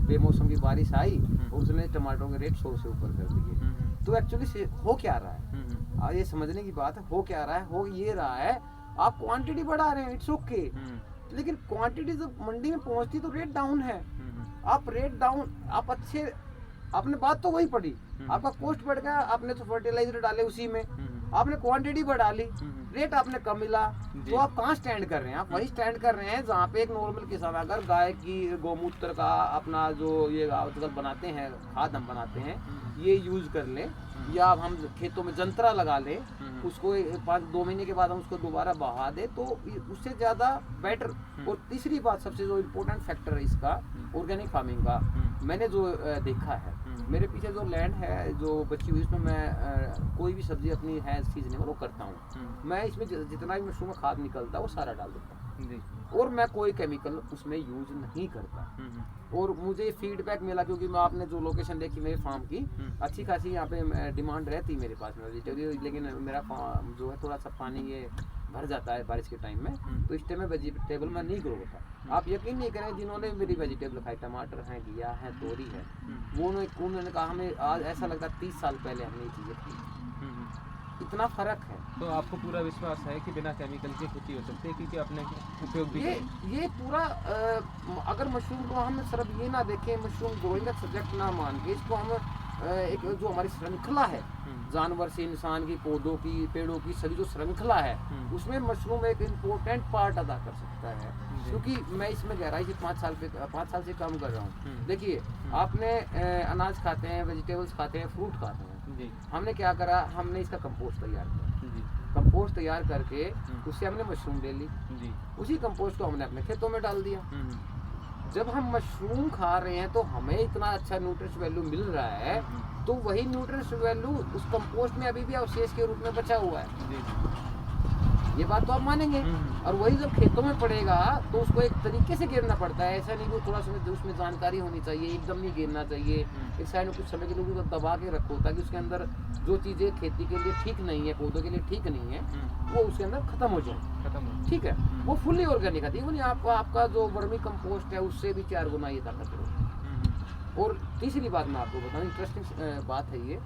बेमौसम की बारिश आई और उसने टमाटरों के रेट 100 से ऊपर कर दिए। तो एक्चुअली हो क्या रहा है, ये समझने की बात है। हो क्या रहा है, हो ये रहा है आप क्वांटिटी बढ़ा रहे हैं, इट्स ओके, लेकिन क्वांटिटी जब मंडी में पहुंचती तो रेट डाउन है। आप रेट डाउन, आप अच्छे, आपने बात तो वही पड़ी, आपका कॉस्ट बढ़ गया, आपने तो फर्टिलाइजर डाले उसी में, आपने क्वांटिटी बढ़ा ली, रेट आपने कम मिला, तो आप कहाँ स्टैंड कर रहे हैं? आप वही स्टैंड कर रहे हैं जहाँ पे एक नॉर्मल किसान अगर गाय की गौमूत्र का अपना जो ये आजकल बनाते हैं खाद हम बनाते हैं ये यूज कर लें, या हम खेतों में जंतरा लगा लें, उसको 2 महीने के बाद हम उसको दोबारा बहा दें, तो उससे ज़्यादा बेटर। और तीसरी बात, सबसे जो इम्पोर्टेंट फैक्टर है इसका ऑर्गेनिक फार्मिंग का, मैंने जो देखा है, मेरे पीछे जो लैंड है जो बची हुई, उसमें मैं कोई भी सब्जी अपनी है सीजनेबल वो करता हूँ। मैं इसमें जितना भी मशरूम खाद निकलता है वो सारा डाल देता हूँ, और मैं कोई केमिकल उसमें यूज नहीं करता। और मुझे फीडबैक मिला, क्योंकि मैं आपने जो लोकेशन देखी मेरे फार्म की, अच्छी खासी यहाँ पे डिमांड रहती मेरे पास में वेजिटेबल, लेकिन मेरा फार्म जो है थोड़ा सा पानी ये भर जाता है बारिश के टाइम में, तो इस टाइम में वेजिटेबल में नहीं ग्रो होता। आप यकीन नहीं करें, जिन्होंने मेरी वेजिटेबल खाई, टमाटर है, घिया है, तोरी है, वो उन्होंने कहा हमें आज ऐसा लगता है 30 साल पहले हमने ये चीज़ें खाई। इतना फर्क है। तो आपको पूरा विश्वास है कि बिना केमिकल की खेती हो सकती है, क्योंकि अपने उपयोग भी ये पूरा अगर मशरूम को हम सिर्फ ये ना देखें, मशरूम ग्रोइंग का सब्जेक्ट ना मान के, इसको हम एक जो हमारी श्रृंखला है जानवर से इंसान की, पौधों की, पेड़ों की, सभी जो श्रृंखला है उसमें मशरूम एक इम्पोर्टेंट पार्ट अदा कर सकता है। क्योंकि मैं इसमें गहराई से 5 साल से काम कर रहा हूँ। देखिए आपने अनाज खाते हैं, वेजिटेबल्स खाते हैं, फ्रूट खाते हैं, हमने क्या करा, हमने इसका कंपोस्ट तैयार किया। कंपोस्ट तैयार करके उससे हमने मशरूम ले ली, उसी कंपोस्ट को हमने अपने खेतों में डाल दिया। जब हम मशरूम खा रहे हैं तो हमें इतना अच्छा न्यूट्रिएंट्स वैल्यू मिल रहा है, तो वही न्यूट्रिएंट्स वैल्यू उस कंपोस्ट में अभी भी अवशेष के रूप में बचा हुआ है। ये बात तो आप मानेंगे। और वही जब खेतों में पड़ेगा तो उसको एक तरीके से गिरना पड़ता है, ऐसा नहीं कि थोड़ा सा उसमें जानकारी होनी चाहिए, एकदम नहीं गिरना चाहिए। एक साइड में कुछ समय के लिए उसको दबा के रखो, ताकि उसके अंदर जो चीज़ें खेती के लिए ठीक नहीं है, पौधों के लिए ठीक नहीं है, वो उसके अंदर खत्म हो जाए। ठीक है, वो फुल्ली ऑर्गेनिक आती है। आपका जो वर्मी कंपोस्ट है उससे भी 4 गुना ये ताकत हो। और तीसरी बात मैं आपको बताऊँ, इंटरेस्टिंग बात है ये,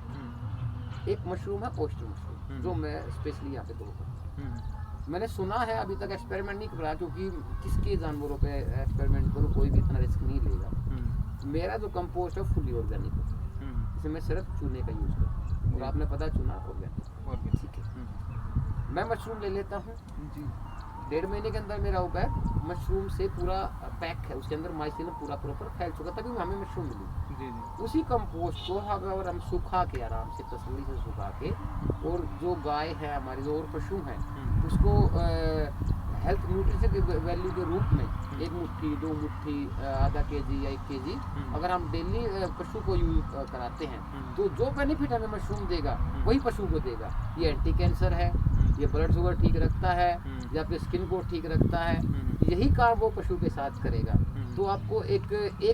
एक मशरूम है ऑयस्टर मशरूम, जो मैं स्पेशली यहाँ पे ग्रो करता हूँ। मैंने सुना है, अभी तक एक्सपेरिमेंट नहीं करा, क्योंकि किसके जानवरों पे एक्सपेरिमेंट करूँ, कोई भी इतना रिस्क नहीं लेगा। मेरा जो कंपोस्ट है फुली ऑर्गेनिक है, इसमें मैं सिर्फ चूने का यूज़ करता हूँ। और आपने पता चुना ऑर्गेनिक, ठीक है। मैं मशरूम ले लेता हूँ जी, 1.5 महीने के अंदर मेरा वो बैग मशरूम से पूरा पैक है, उसके अंदर माइसिलम पूरा प्रॉपर फैल चुका, तभी हमें मशरूम मिली। उसी कंपोस्ट को अगर हम सुखा के, आराम से तसल्ली से सुखा के, और जो गाय है हमारी, जो और पशु हैं, उसको हेल्थ न्यूट्रिशन के वैल्यू के रूप में 1 मुट्ठी, 2 मुट्ठी, आधा केजी या 1 केजी अगर हम डेली पशु को यूज कराते हैं, तो जो बेनिफिट हमें मशरूम देगा वही पशु को देगा। ये एंटी कैंसर है, ये ब्लड शुगर ठीक रखता है, या फिर स्किन को ठीक रखता है, यही काम वो पशु के साथ करेगा। तो आपको एक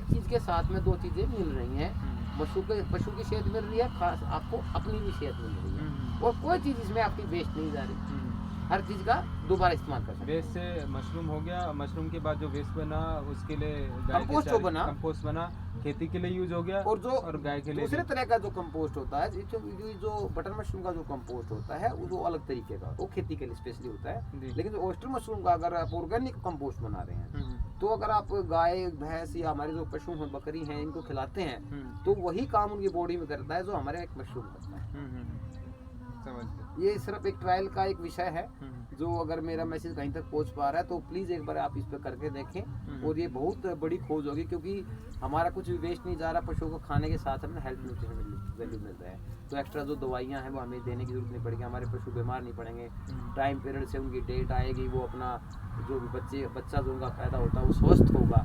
चीज़ के साथ में 2 चीज़ें मिल रही हैं, पशु की सेहत मिल रही है, खास आपको अपनी भी सेहत मिल रही है, और कोई चीज़ इसमें आपकी वेस्ट नहीं जा रही, हर चीज़ का दोबारा इस्तेमाल कर सकते हैं। वेस्ट से मशरूम हो गया, मशरूम के बाद जो वेस्ट बना उसके लिए कंपोस्ट बना, खेती के लिए यूज हो गया और जो और गाय के लिए दूसरे तरह का जो कंपोस्ट होता है, जो बटन मशरूम का जो कंपोस्ट होता है वो अलग तरीके का, वो खेती के लिए स्पेशली होता है। जी। लेकिन जो ऑयस्टर मशरूम का अगर आप ऑर्गेनिक कंपोस्ट बना रहे हैं, तो अगर आप गाय भैंस या हमारे जो पशु हैं, बकरी हैं, इनको खिलाते हैं, तो वही काम उनकी बॉडी में करता है जो हमारे एक मशरूम करता है। समझ गए। ये सिर्फ एक ट्रायल का एक विषय है, जो अगर मेरा मैसेज कहीं तक पहुंच पा रहा है तो प्लीज एक बार आप इस पर करके देखें, और ये बहुत बड़ी खोज होगी, क्योंकि हमारा कुछ भी वेस्ट नहीं जा रहा, पशुओं को खाने के साथ हमें हेल्थ न्यूट्रिशन वैल्यू मिल रहा है। तो एक्स्ट्रा जो दवाइयाँ हैं वो हमें देने की जरूरत नहीं पड़ेगी, हमारे पशु बीमार नहीं पड़ेंगे। टाइम पीरियड से उनकी डेट आएगी, वो अपना जो भी बच्चा जो उनका पैदा होता है वो स्वस्थ होगा,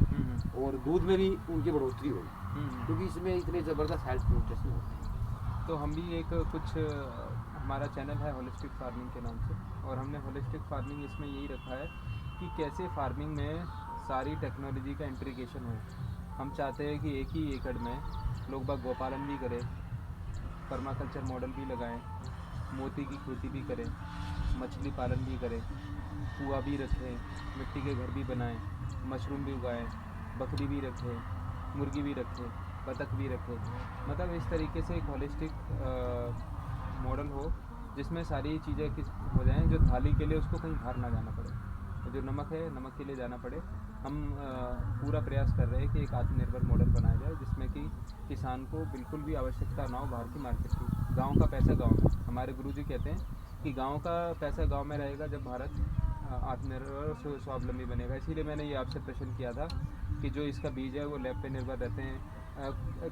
और दूध में भी उनकी बढ़ोतरी होगी, क्योंकि इसमें इतने ज़बरदस्त हेल्थ न्यूट्रिशन होते हैं। तो हम भी एक कुछ हमारा चैनल है होलिस्टिक फार्मिंग के नाम से, और हमने होलिस्टिक फार्मिंग इसमें यही रखा है कि कैसे फार्मिंग में सारी टेक्नोलॉजी का इंटीग्रेशन हो। हम चाहते हैं कि एक ही एकड़ में लोग बाग गोपालन भी करें, पर्माकल्चर मॉडल भी लगाएं, मोती की खेती भी करें, मछली पालन भी करें, कुआं भी रखें, मिट्टी के घर भी बनाएं, मशरूम भी उगाएं, बकरी भी रखें, मुर्गी भी रखें, बतख भी रखें। मतलब इस तरीके से एक होलिस्टिक मॉडल हो जिसमें सारी चीज़ें किस हो जाएं, जो थाली के लिए उसको कहीं बाहर ना जाना पड़े, तो जो नमक है नमक के लिए जाना पड़े। हम पूरा प्रयास कर रहे हैं कि एक आत्मनिर्भर मॉडल बनाया जाए जिसमें कि किसान को बिल्कुल भी आवश्यकता ना हो बाहर की मार्केट की। गांव का पैसा गांव में, हमारे गुरुजी कहते हैं कि गांव का पैसा गांव में रहेगा जब भारत आत्मनिर्भर और स्वावलंबी बनेगा। इसीलिए मैंने ये आपसे प्रश्न किया था कि जो इसका बीज है वो लैब पे निर्भर रहते हैं,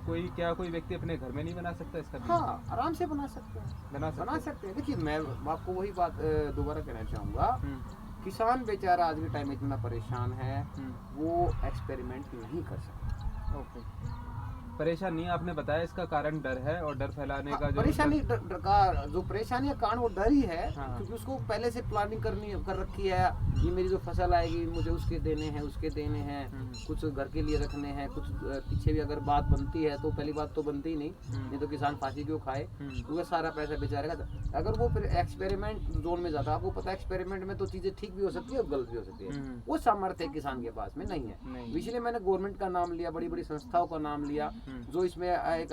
कोई व्यक्ति अपने घर में नहीं बना सकता इसका बीज? हाँ, आराम से बना सकते हैं, बना सकते हैं। देखिए, मैं आपको वही बात दोबारा कहना चाहूँगा, किसान बेचारा आज के टाइम में इतना परेशान है, वो एक्सपेरिमेंट नहीं कर सकता। ओके, परेशान नहीं, आपने बताया इसका कारण डर है, और डर फैलाने का जो परेशानी जो परेशानी का कारण वो डर ही है। हाँ। क्योंकि उसको पहले से प्लानिंग कर रखी है, ये मेरी जो फसल आएगी मुझे उसके देने हैं, कुछ घर के लिए रखने हैं, कुछ पीछे भी अगर बात बनती है तो पहली बात तो बनती ही नहीं तो किसान फांसी क्यों खाए, क्योंकि सारा पैसा बेचारे का। अगर वो फिर एक्सपेरिमेंट जोन में जाता है, आपको पता है एक्सपेरिमेंट में तो चीजें ठीक भी हो सकती है और गलत भी हो सकती है, वो सामर्थ्य किसान के पास में नहीं है। इसलिए मैंने गवर्नमेंट का नाम लिया, बड़ी बड़ी संस्थाओं का नाम लिया, जो इसमें एक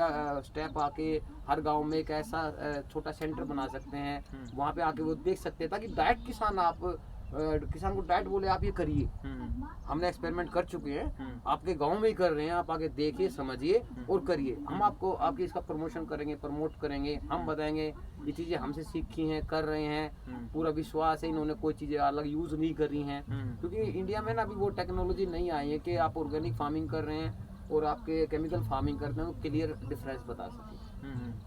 स्टेप आके हर गांव में एक ऐसा छोटा सेंटर बना सकते हैं, वहाँ पे आके वो देख सकते हैं, ताकि डायरेक्ट किसान को डायरेक्ट बोले आप ये करिए। हमने एक्सपेरिमेंट कर चुके हैं, आपके गांव में ही कर रहे हैं, आप आके देखिए, समझिए और करिए। हम आपको आपकी इसका प्रमोशन करेंगे, प्रमोट करेंगे, हम बताएंगे ये चीजें हमसे सीखी हैं, कर रहे हैं, पूरा विश्वास है, इन्होंने कोई चीजें अलग यूज नहीं करी हैं। क्योंकि इंडिया में ना अभी वो टेक्नोलॉजी नहीं आई है कि आप ऑर्गेनिक फार्मिंग कर रहे हैं और आपके केमिकल फार्मिंग करते हैं, वो क्लियर डिफरेंस बता सके।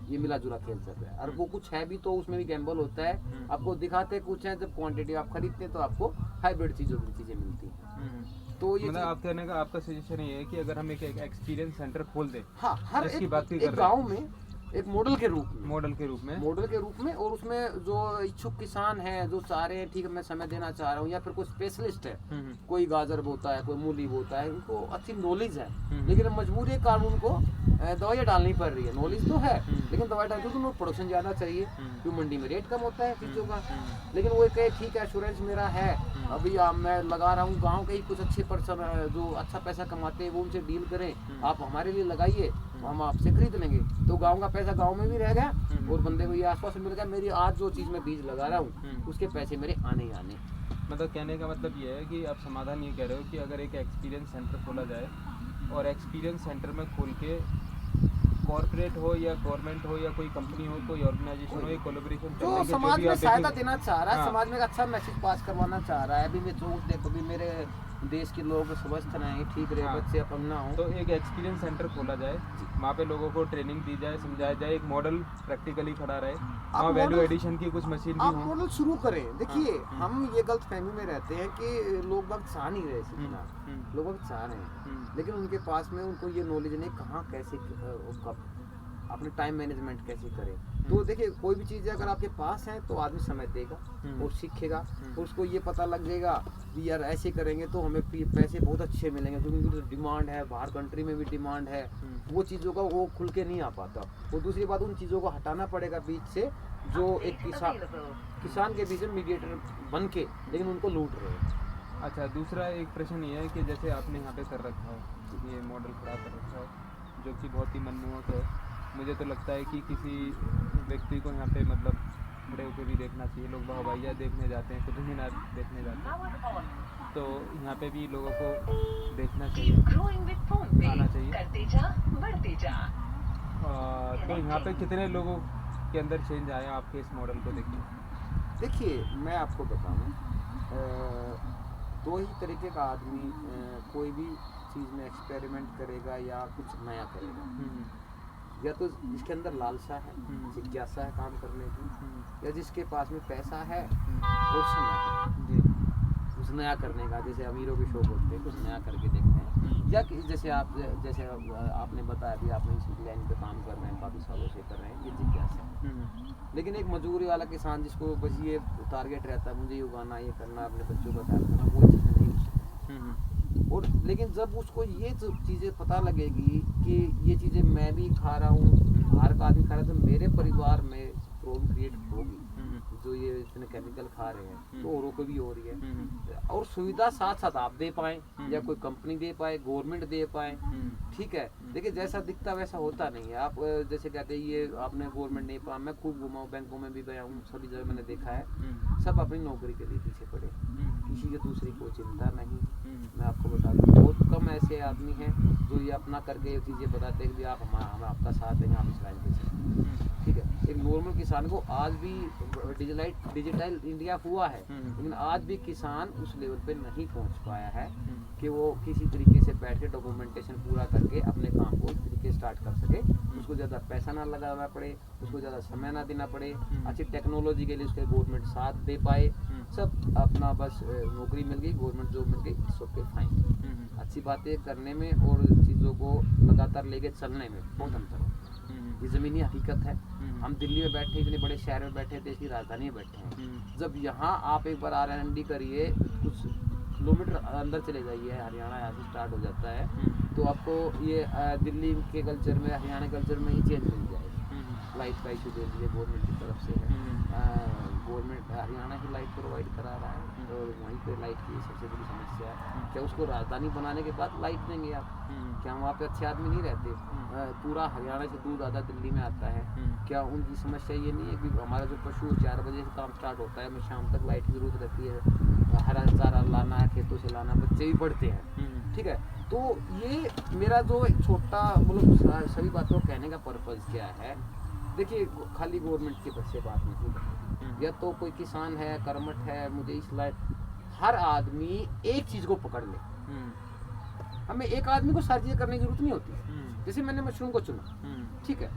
ये मिला जुला खेल चल रहा है, और वो कुछ है भी तो उसमें भी गैम्बल होता है। आपको दिखाते कुछ है, जब क्वांटिटी आप खरीदते हैं तो आपको हाइब्रिड चीज़ें मिलती हैं। तो ये मतलब आप कहने का आपका सजेशन ये है कि अगर हम एक एक्सपीरियंस सेंटर खोल दें, हाँ, हर एक गाँव में एक मॉडल के रूप में और उसमें जो इच्छुक किसान है, जो चाह रहे हैं ठीक है मैं समय देना चाह रहा हूँ, या फिर कोई स्पेशलिस्ट है, कोई गाजर बोता है, कोई मूली बोता है, उनको अच्छी नॉलेज है, लेकिन मजबूरी के कारण उनको दवाइयाँ डालनी पड़ रही है। नॉलेज तो है लेकिन दवाई डाल, क्योंकि उनको प्रोडक्शन ज़्यादा चाहिए, क्योंकि मंडी में रेट कम होता है चीज़ों का। लेकिन वो कहे ठीक है एश्योरेंस मेरा है, अभी मैं लगा रहा हूँ, गाँव के ही कुछ अच्छे पर्सन जो अच्छा पैसा कमाते हैं वो उनसे डील करें, आप हमारे लिए लगाइए, हम आपसे खरीद लेंगे। तो गांव का पैसा गांव में भी रह गया और बंदे को ये आश्वासन मिल गया मेरी आज जो चीज़ में बीज लगा रहा हूँ उसके पैसे मेरे आने ही आने। मतलब कहने का मतलब ये है कि आप समाधान ये कह रहे हो कि अगर एक एक्सपीरियंस सेंटर खोला जाए, और एक्सपीरियंस सेंटर में खोल के कॉर्पोरेट हो या गवर्नमेंट हो या कोई कंपनी हो, कोई ऑर्गेनाइजेशन हो, ये कोलैबोरेशन जो समाज में सहायता देना चाह रहा है, समाज में एक अच्छा मैसेज पास करवाना चाह रहा है। अभी मैं जो देखो भी मेरे देश के लोग स्वस्थ रहें, ठीक रहे, बच्चे अपन ना हो, तो एक एक्सपीरियंस सेंटर खोला जाए, वहाँ पे लोगों को ट्रेनिंग दी जाए, समझाया जाए, एक मॉडल प्रैक्टिकली खड़ा रहे, वहाँ वैल्यू एडिशन की कुछ मशीन भी आप मॉडल शुरू करें। देखिए हम ये गलत फहमी में रहते हैं कि लोग वक्त चाह नहीं रहे सीखना, लोग वक्त चाह रहे हैं लेकिन उनके पास में उनको ये नॉलेज नहीं कहाँ कैसे कब अपने टाइम मैनेजमेंट कैसे करें। तो देखिए कोई भी चीज़ अगर आपके पास है तो आदमी समय देगा और सीखेगा, और उसको ये पता लग जाएगा कि यार ऐसे करेंगे तो हमें पैसे बहुत अच्छे मिलेंगे, क्योंकि तो डिमांड है, बाहर कंट्री में भी डिमांड है, वो चीज़ों का वो खुल के नहीं आ पाता। और दूसरी बात उन चीज़ों को हटाना पड़ेगा बीच से, जो एक किसान के बीच में मीडिएटर बन के लेकिन उनको लूट रहे हैं। अच्छा, दूसरा एक प्रश्न ये है कि जैसे आपने यहाँ पे कर रखा है, ये मॉडल खड़ा कर रखा है, जो कि बहुत ही मनमोहक है। मुझे तो लगता है कि किसी व्यक्ति को यहाँ पे मतलब खड़े होकर भी देखना चाहिए। लोग हवाइया देखने जाते हैं, कुतुब मीनार देखने जाते हैं, तो यहाँ पे भी लोगों को देखना चाहिए, आना चाहिए। करते जा बढ़ते जा। तो यहाँ पे कितने लोगों के अंदर चेंज आया आपके इस मॉडल को देख के? देखिए, मैं आपको बताऊं, दो ही तरीके का आदमी कोई भी चीज़ में एक्सपेरिमेंट करेगा या कुछ नया करेगा। या तो जिसके अंदर लालसा है, जिज्ञासा है काम करने की, या जिसके पास में पैसा है और समय है कुछ नया करने का, जैसे अमीरों के शौक होते हैं, कुछ नया करके देखते हैं। या कि जैसे आपने बताया भी, आपने इस लाइन पे काम कर रहे हैं, काफ़ी सालों से कर रहे हैं, ये जिज्ञासा है। लेकिन एक मजदूरी वाला किसान जिसको बस ये टारगेट रहता है, मुझे ये उगाना, ये करना, अपने बच्चों का ख्याल करना, वो चीज़ नहीं हो सकती। और लेकिन जब उसको ये चीज़ें पता लगेगी कि ये चीज़ें मैं भी खा रहा हूँ, बाहर का आदमी खा रहा है, तो मेरे परिवार में प्रॉब्लम क्रिएट होगी। जो ये इतने केमिकल खा रहे हैं तो औरों को भी हो रही है, और सुविधा साथ साथ आप दे पाए या कोई कंपनी दे पाए, गवर्नमेंट दे पाए, ठीक है। देखिए, जैसा दिखता वैसा होता नहीं है। आप जैसे कहते हैं ये आपने गवर्नमेंट नहीं पाया, मैं खूब घुमा हूँ, बैंकों में भी गया हूँ, सभी जगह मैंने देखा है, सब अपनी नौकरी के लिए पीछे पड़े, किसी की दूसरी कोई चिंता नहीं। मैं आपको बता दूँ, बहुत कम ऐसे आदमी हैं जो ये अपना करके ये चीज़ें बताते हैं कि आप हम आपका साथ देंगे, आप इस लाइन पे चलें, ठीक है। एक नॉर्मल किसान को आज भी डिजिटल इंडिया हुआ है, लेकिन आज भी किसान उस लेवल पे नहीं पहुंच पाया है कि वो किसी तरीके से बैठ के डॉक्यूमेंटेशन पूरा करके अपने काम को इस तरीके स्टार्ट कर सके। उसको ज़्यादा पैसा ना लगाना पड़े, उसको ज़्यादा समय ना देना पड़े, अच्छी टेक्नोलॉजी के लिए उसके गवर्नमेंट साथ दे पाए, सब अपना बस नौकरी मिल गई, गवर्नमेंट जॉब मिल गई, इट्स ओके फाइन। अच्छी बातें करने में और चीज़ों को लगातार लेके चलने में बहुत अंतर होता है। ये ज़मीनी हकीकत है। हम दिल्ली में बैठे, इतने बड़े शहर में बैठे, देश की राजधानी में बैठे हैं। जब यहाँ आप एक बार R&D करिए, कुछ किलोमीटर अंदर चले जाइए, हरियाणा यहाँ से स्टार्ट हो जाता है, तो आपको ये दिल्ली के कल्चर में, हरियाणा कल्चर में ही चेंज मिल जाएगा। लाइट का इशू दे दिए गवर्नमेंट की तरफ से है, गवर्नमेंट हरियाणा ही लाइट प्रोवाइड करा रहा है, और वहीं पे लाइट की सबसे बड़ी समस्या है। क्या उसको राजधानी बनाने के बाद लाइट देंगे आप? क्या वहाँ पे अच्छे आदमी नहीं रहते? पूरा हरियाणा से दूध आधा दिल्ली में आता है। क्या उनकी समस्या ये नहीं है कि हमारा जो पशु 4 बजे से काम स्टार्ट होता है, हमें शाम तक लाइट की ज़रूरत रहती है, हरा चारा लाना है, खेतों से लाना, बच्चे भी पढ़ते हैं, ठीक है। तो ये मेरा जो एक छोटा मतलब सभी बातों को कहने का पर्पज़ क्या है, देखिए, खाली गवर्नमेंट की से बात नहीं करती, या तो कोई किसान है, कर्मठ है, मुझे इस लाइफ, हर आदमी एक चीज़ को पकड़ ले। हमें एक आदमी को सारी चीज़ें करने की जरूरत नहीं होती। जैसे मैंने मशरूम को चुना, ठीक है,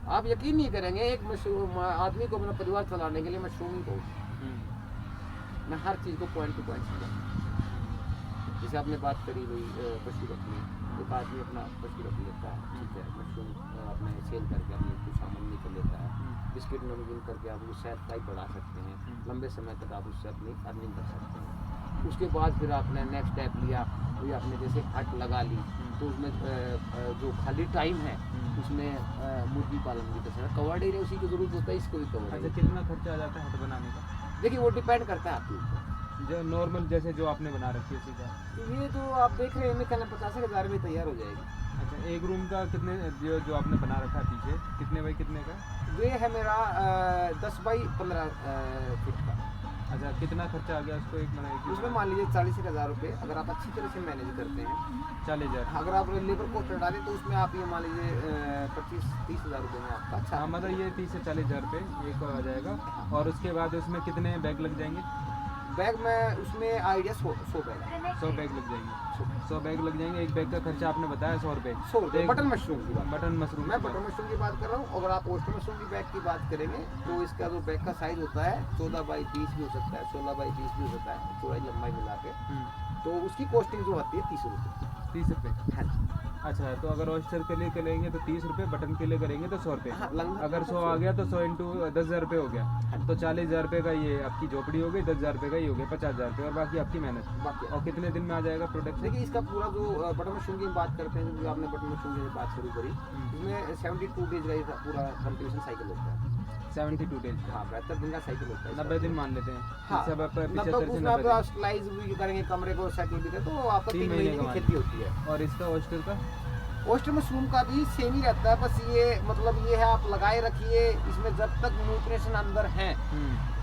आप यकीन नहीं करेंगे, एक मशरूम आदमी को अपना परिवार चलाने के लिए मशरूम ही बहुत, मैं हर चीज़ को पॉइंट टू पॉइंट समझा। जैसे आपने बात करी भाई पशु रखने, एक आदमी अपना पशु रख लेता है, ठीक है, मशरूम अपने सेल करके अपने कुछ आमदनी कर लेता है, बिस्किट नमकीन करके आप उससे लाइफ बढ़ा सकते हैं, लंबे समय तक आप उससे अपनी अर्निंग कर सकते हैं। उसके बाद फिर आपने नेक्स्ट स्टेप लिया, वही आपने जैसे हट लगा ली, तो उसमें जो खाली टाइम है उसमें मुर्गी पालन भी कर सकते हैं। कवर्ड एरिया उसी की जरूरत होता है, इसको भी कवर्ड। अच्छा, कितना खर्चा आ जाता है हट बनाने का? देखिए, वो डिपेंड करता है आपके ऊपर। जो नॉर्मल जैसे जो आपने बना रखी है उसी का, ये जो आप देख रहे हैं, मैं कहना 50,000 में तैयार हो जाएगी। अच्छा, एक रूम का कितने, जो आपने बना रखा है पीछे, कितने बाई कितने का? ये है मेरा 10 बाई 15 फीट का। अच्छा, कितना खर्चा आ गया उसको एक बनाने की? उसमें मान लीजिए 40,000 रुपये, अगर आप अच्छी तरह से मैनेज करते हैं। 40,000। अगर आप लेबर को डालें तो उसमें आप ये मान लीजिए 25-30,000 रुपये में आपका अच्छा। हाँ, मतलब ये 30 से 40,000 रुपये एक आ जाएगा। और उसके बाद उसमें कितने बैग लग जाएंगे? बैग में उसमें आइडिया 100 बैग 100 बैग लग जाएंगे। 100 बैग लग जाएंगे। एक बैग का खर्चा आपने बताया 100 रुपये। 100 रुपये बटन मशरूम की बात, बटन मशरूम, मैं बटन मशरूम की बात कर रहा हूँ। अगर आप ओस्टर मशरूम की बैग की बात करेंगे तो इसका जो बैग का साइज होता है 14 बाई 20 भी हो सकता है, 16 बाई 20 भी हो सकता है, चौड़ाई लंबाई मिला के, तो उसकी कॉस्टिंग जो आती है 30 रुपये। 30 रुपये? हाँ जी। अच्छा, तो अगर ऑयस्टर के लिए करेंगे तो 30 रुपये, बटन के लिए करेंगे तो 100 रुपये। हाँ, अगर 100 आ गया तो 100 इंटू 10,000 रुपये हो गया, तो 40,000 रुपये का ये आपकी झोपड़ी हो गई, 10,000 रुपये का ये हो गया, 50,000 रुपये, और बाकी आपकी मेहनत। बाकी और कितने दिन में आ जाएगा प्रोडक्ट? देखिए, इसका पूरा जो बटन मशरूम की बात करते हैं, जो आपने बटन मशरूम की बात शुरू करी, इसमें 72 डेज का ये पूरा कंप्लीशन साइकिल होता है। 72 डेज? हाँ, 72 दिन का साइकिल होता है। 90 दिन मान लेते हैं। हाँ, 75 से 90 दिन स्लाइस भी करेंगे, कमरे को सेटल भी करें, तो आपका 3 महीने की खेती होती है। और इसका ऑयस्टर का ओस्टर मशरूम का भी सेम ही रहता है, बस ये मतलब ये है आप लगाए रखिए, इसमें जब तक न्यूट्रिशन अंदर है,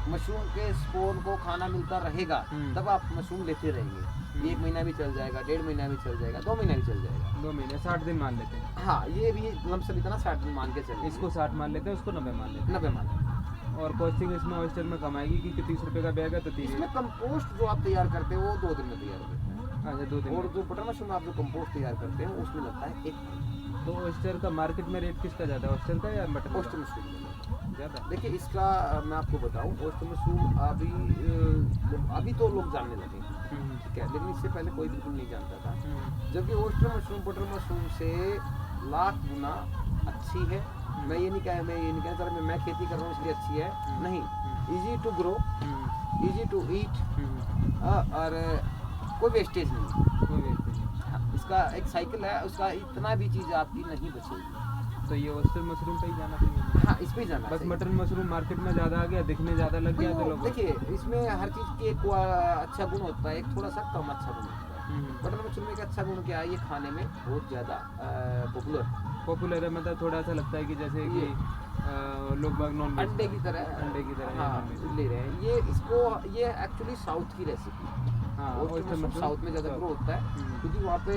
मशरूम के स्पोर को खाना मिलता रहेगा, तब आप मशरूम लेते रहेंगे। 1 महीना भी चल जाएगा, 1.5 महीना भी चल जाएगा, 2 महीना भी चल जाएगा। 2 महीने 60 दिन मान लेते हैं। हाँ, ये भी लमसम इतना 60 दिन मान के चलिए। इसको 60 मान लेते हैं, उसको 90 मान लेते 90 मान लेते हैं। हैं। और कॉस्टिंग इसमें ऑयस्टर में कम आएगी क्योंकि 30 रुपये का बैग है तो 30। इसमें कंपोस्ट जो आप तैयार करते हैं वो 2 दिन में तैयार होता है, अच्छा 2 दिन और में। जो बटर मशरूम आप जो कंपोस्ट तैयार करते हैं उसमें लगता है 1 महीना। तो ऑयस्टर का मार्केट में रेट किसका ज़्यादा है, ऑयस्टर का या मटन का? ओस्टर मशरूम ज़्यादा। देखिए, इसका मैं आपको बताऊं, ओस्टर मशरूम अभी तो लोग जानने लगे, ठीक है, लेकिन इससे पहले कोई बिल्कुल नहीं जानता था। जबकि ओस्टर मशरूम बटर मशरूम से लाख गुना अच्छी है। मैं ये नहीं कह रहा मैं खेती कर रहा हूँ इसलिए अच्छी है, नहीं। Easy to grow, easy to eat, और कोई वेस्टेज नहीं। हाँ, इसका एक साइकिल है, उसका इतना भी चीज़ आपकी नहीं बचेगी। तो ये ऑयस्टर मशरूम पे ही जाना चाहिए। हाँ, इस पे ही जाना बस चाहिए। मटन मशरूम मार्केट में ज़्यादा आ गया, दिखने ज़्यादा लग गया तो लोग। देखिए, इसमें हर चीज़ की एक अच्छा गुण होता है, एक थोड़ा सा कम अच्छा गुण होता है। बटर मशरूम का अच्छा गुण क्या है, ये खाने में बहुत ज़्यादा पॉपुलर है, मतलब थोड़ा सा लगता है कि जैसे कि लोग बाग नॉन अंडे की तरह हाँ ले रहे हैं। ये एक्चुअली साउथ की रेसिपी। हाँ, ओस्टर मशरूम साउथ में ज़्यादा ग्रो होता है, क्योंकि वहाँ पे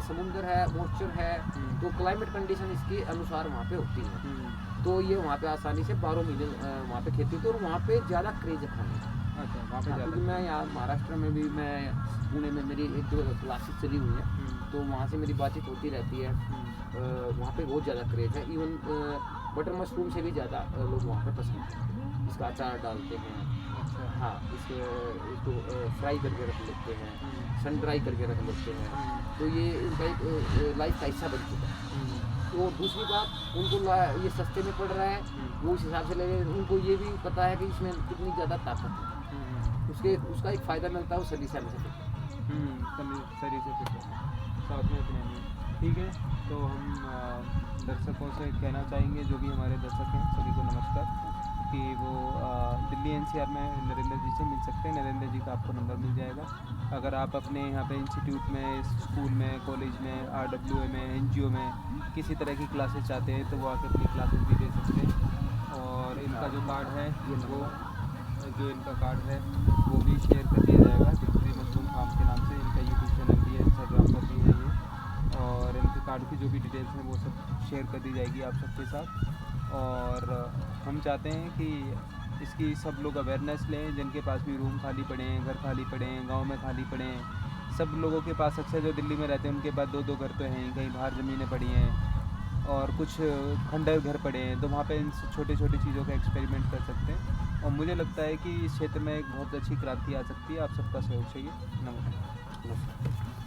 समुंदर है, मॉइस्चर है, तो क्लाइमेट कंडीशन इसके अनुसार वहाँ पे होती है, तो ये वहाँ पे आसानी से 12 महीने वहाँ पे खेती होती है, और वहाँ पे ज़्यादा क्रेज है खाने का। अच्छा, वहाँ पे क्योंकि मैं यहाँ महाराष्ट्र में भी, मैं पुणे में मेरी 1-2 क्लासेस चली हुई हैं, तो वहाँ से मेरी बातचीत होती रहती है। वहाँ पे बहुत ज़्यादा क्रेज है, इवन बटर मशरूम से भी ज़्यादा लोग वहाँ पे पसंद करते हैं। इसका अचार डालते हैं, हाँ, इसको फ्राई करके रख लेते हैं, सन ड्राई करके रख लेते हैं, तो ये इनका एक लाइफ का हिस्सा बन चुका है। तो दूसरी बात, उनको ये सस्ते में पड़ रहा है, वो उस हिसाब से ले रहे हैं। उनको ये भी पता है कि इसमें कितनी ज़्यादा ताकत है, उसका एक फ़ायदा मिलता है, वो सली से हमें शरीर से फिट है, साथ में अपने नहीं। ठीक है, तो हम दर्शकों से कहना चाहेंगे, जो भी हमारे दर्शक हैं सभी को नमस्कार, कि वो दिल्ली एनसीआर में नरेंद्र जी से मिल सकते हैं। नरेंद्र जी का आपको नंबर मिल जाएगा। अगर आप अपने यहाँ पे इंस्टीट्यूट में, स्कूल में, कॉलेज में, RWA में, NGO में किसी तरह की क्लासेस चाहते हैं तो वो आके अपनी क्लासेस भी दे सकते हैं। और इनका जो कार्ड है, जो इनका कार्ड है वो भी शेयर कर दिया जाएगा, विक्ट्री मशरूम फार्म के नाम से। इनका यूट्यूब चैनल भी है, इंस्टाग्राम पर भी है ये, और इनके कार्ड की जो भी डिटेल्स हैं वो सब शेयर कर दी जाएगी आप सबके साथ। और हम चाहते हैं कि इसकी सब लोग अवेयरनेस लें, जिनके पास भी रूम खाली पड़े हैं, घर खाली पड़े हैं, गांव में खाली पड़े हैं। सब लोगों के पास, अक्सर जो दिल्ली में रहते हैं उनके पास 2-2 घर तो हैं, कहीं बाहर ज़मीनें पड़ी हैं, और कुछ खंडर घर पड़े हैं, तो वहाँ पे इन छोटी छोटी चीज़ों का एक्सपेरिमेंट कर सकते हैं। और मुझे लगता है कि इस क्षेत्र में एक बहुत अच्छी क्रांति आ सकती है। आप सबका सहयोग चाहिए। नमस्कार।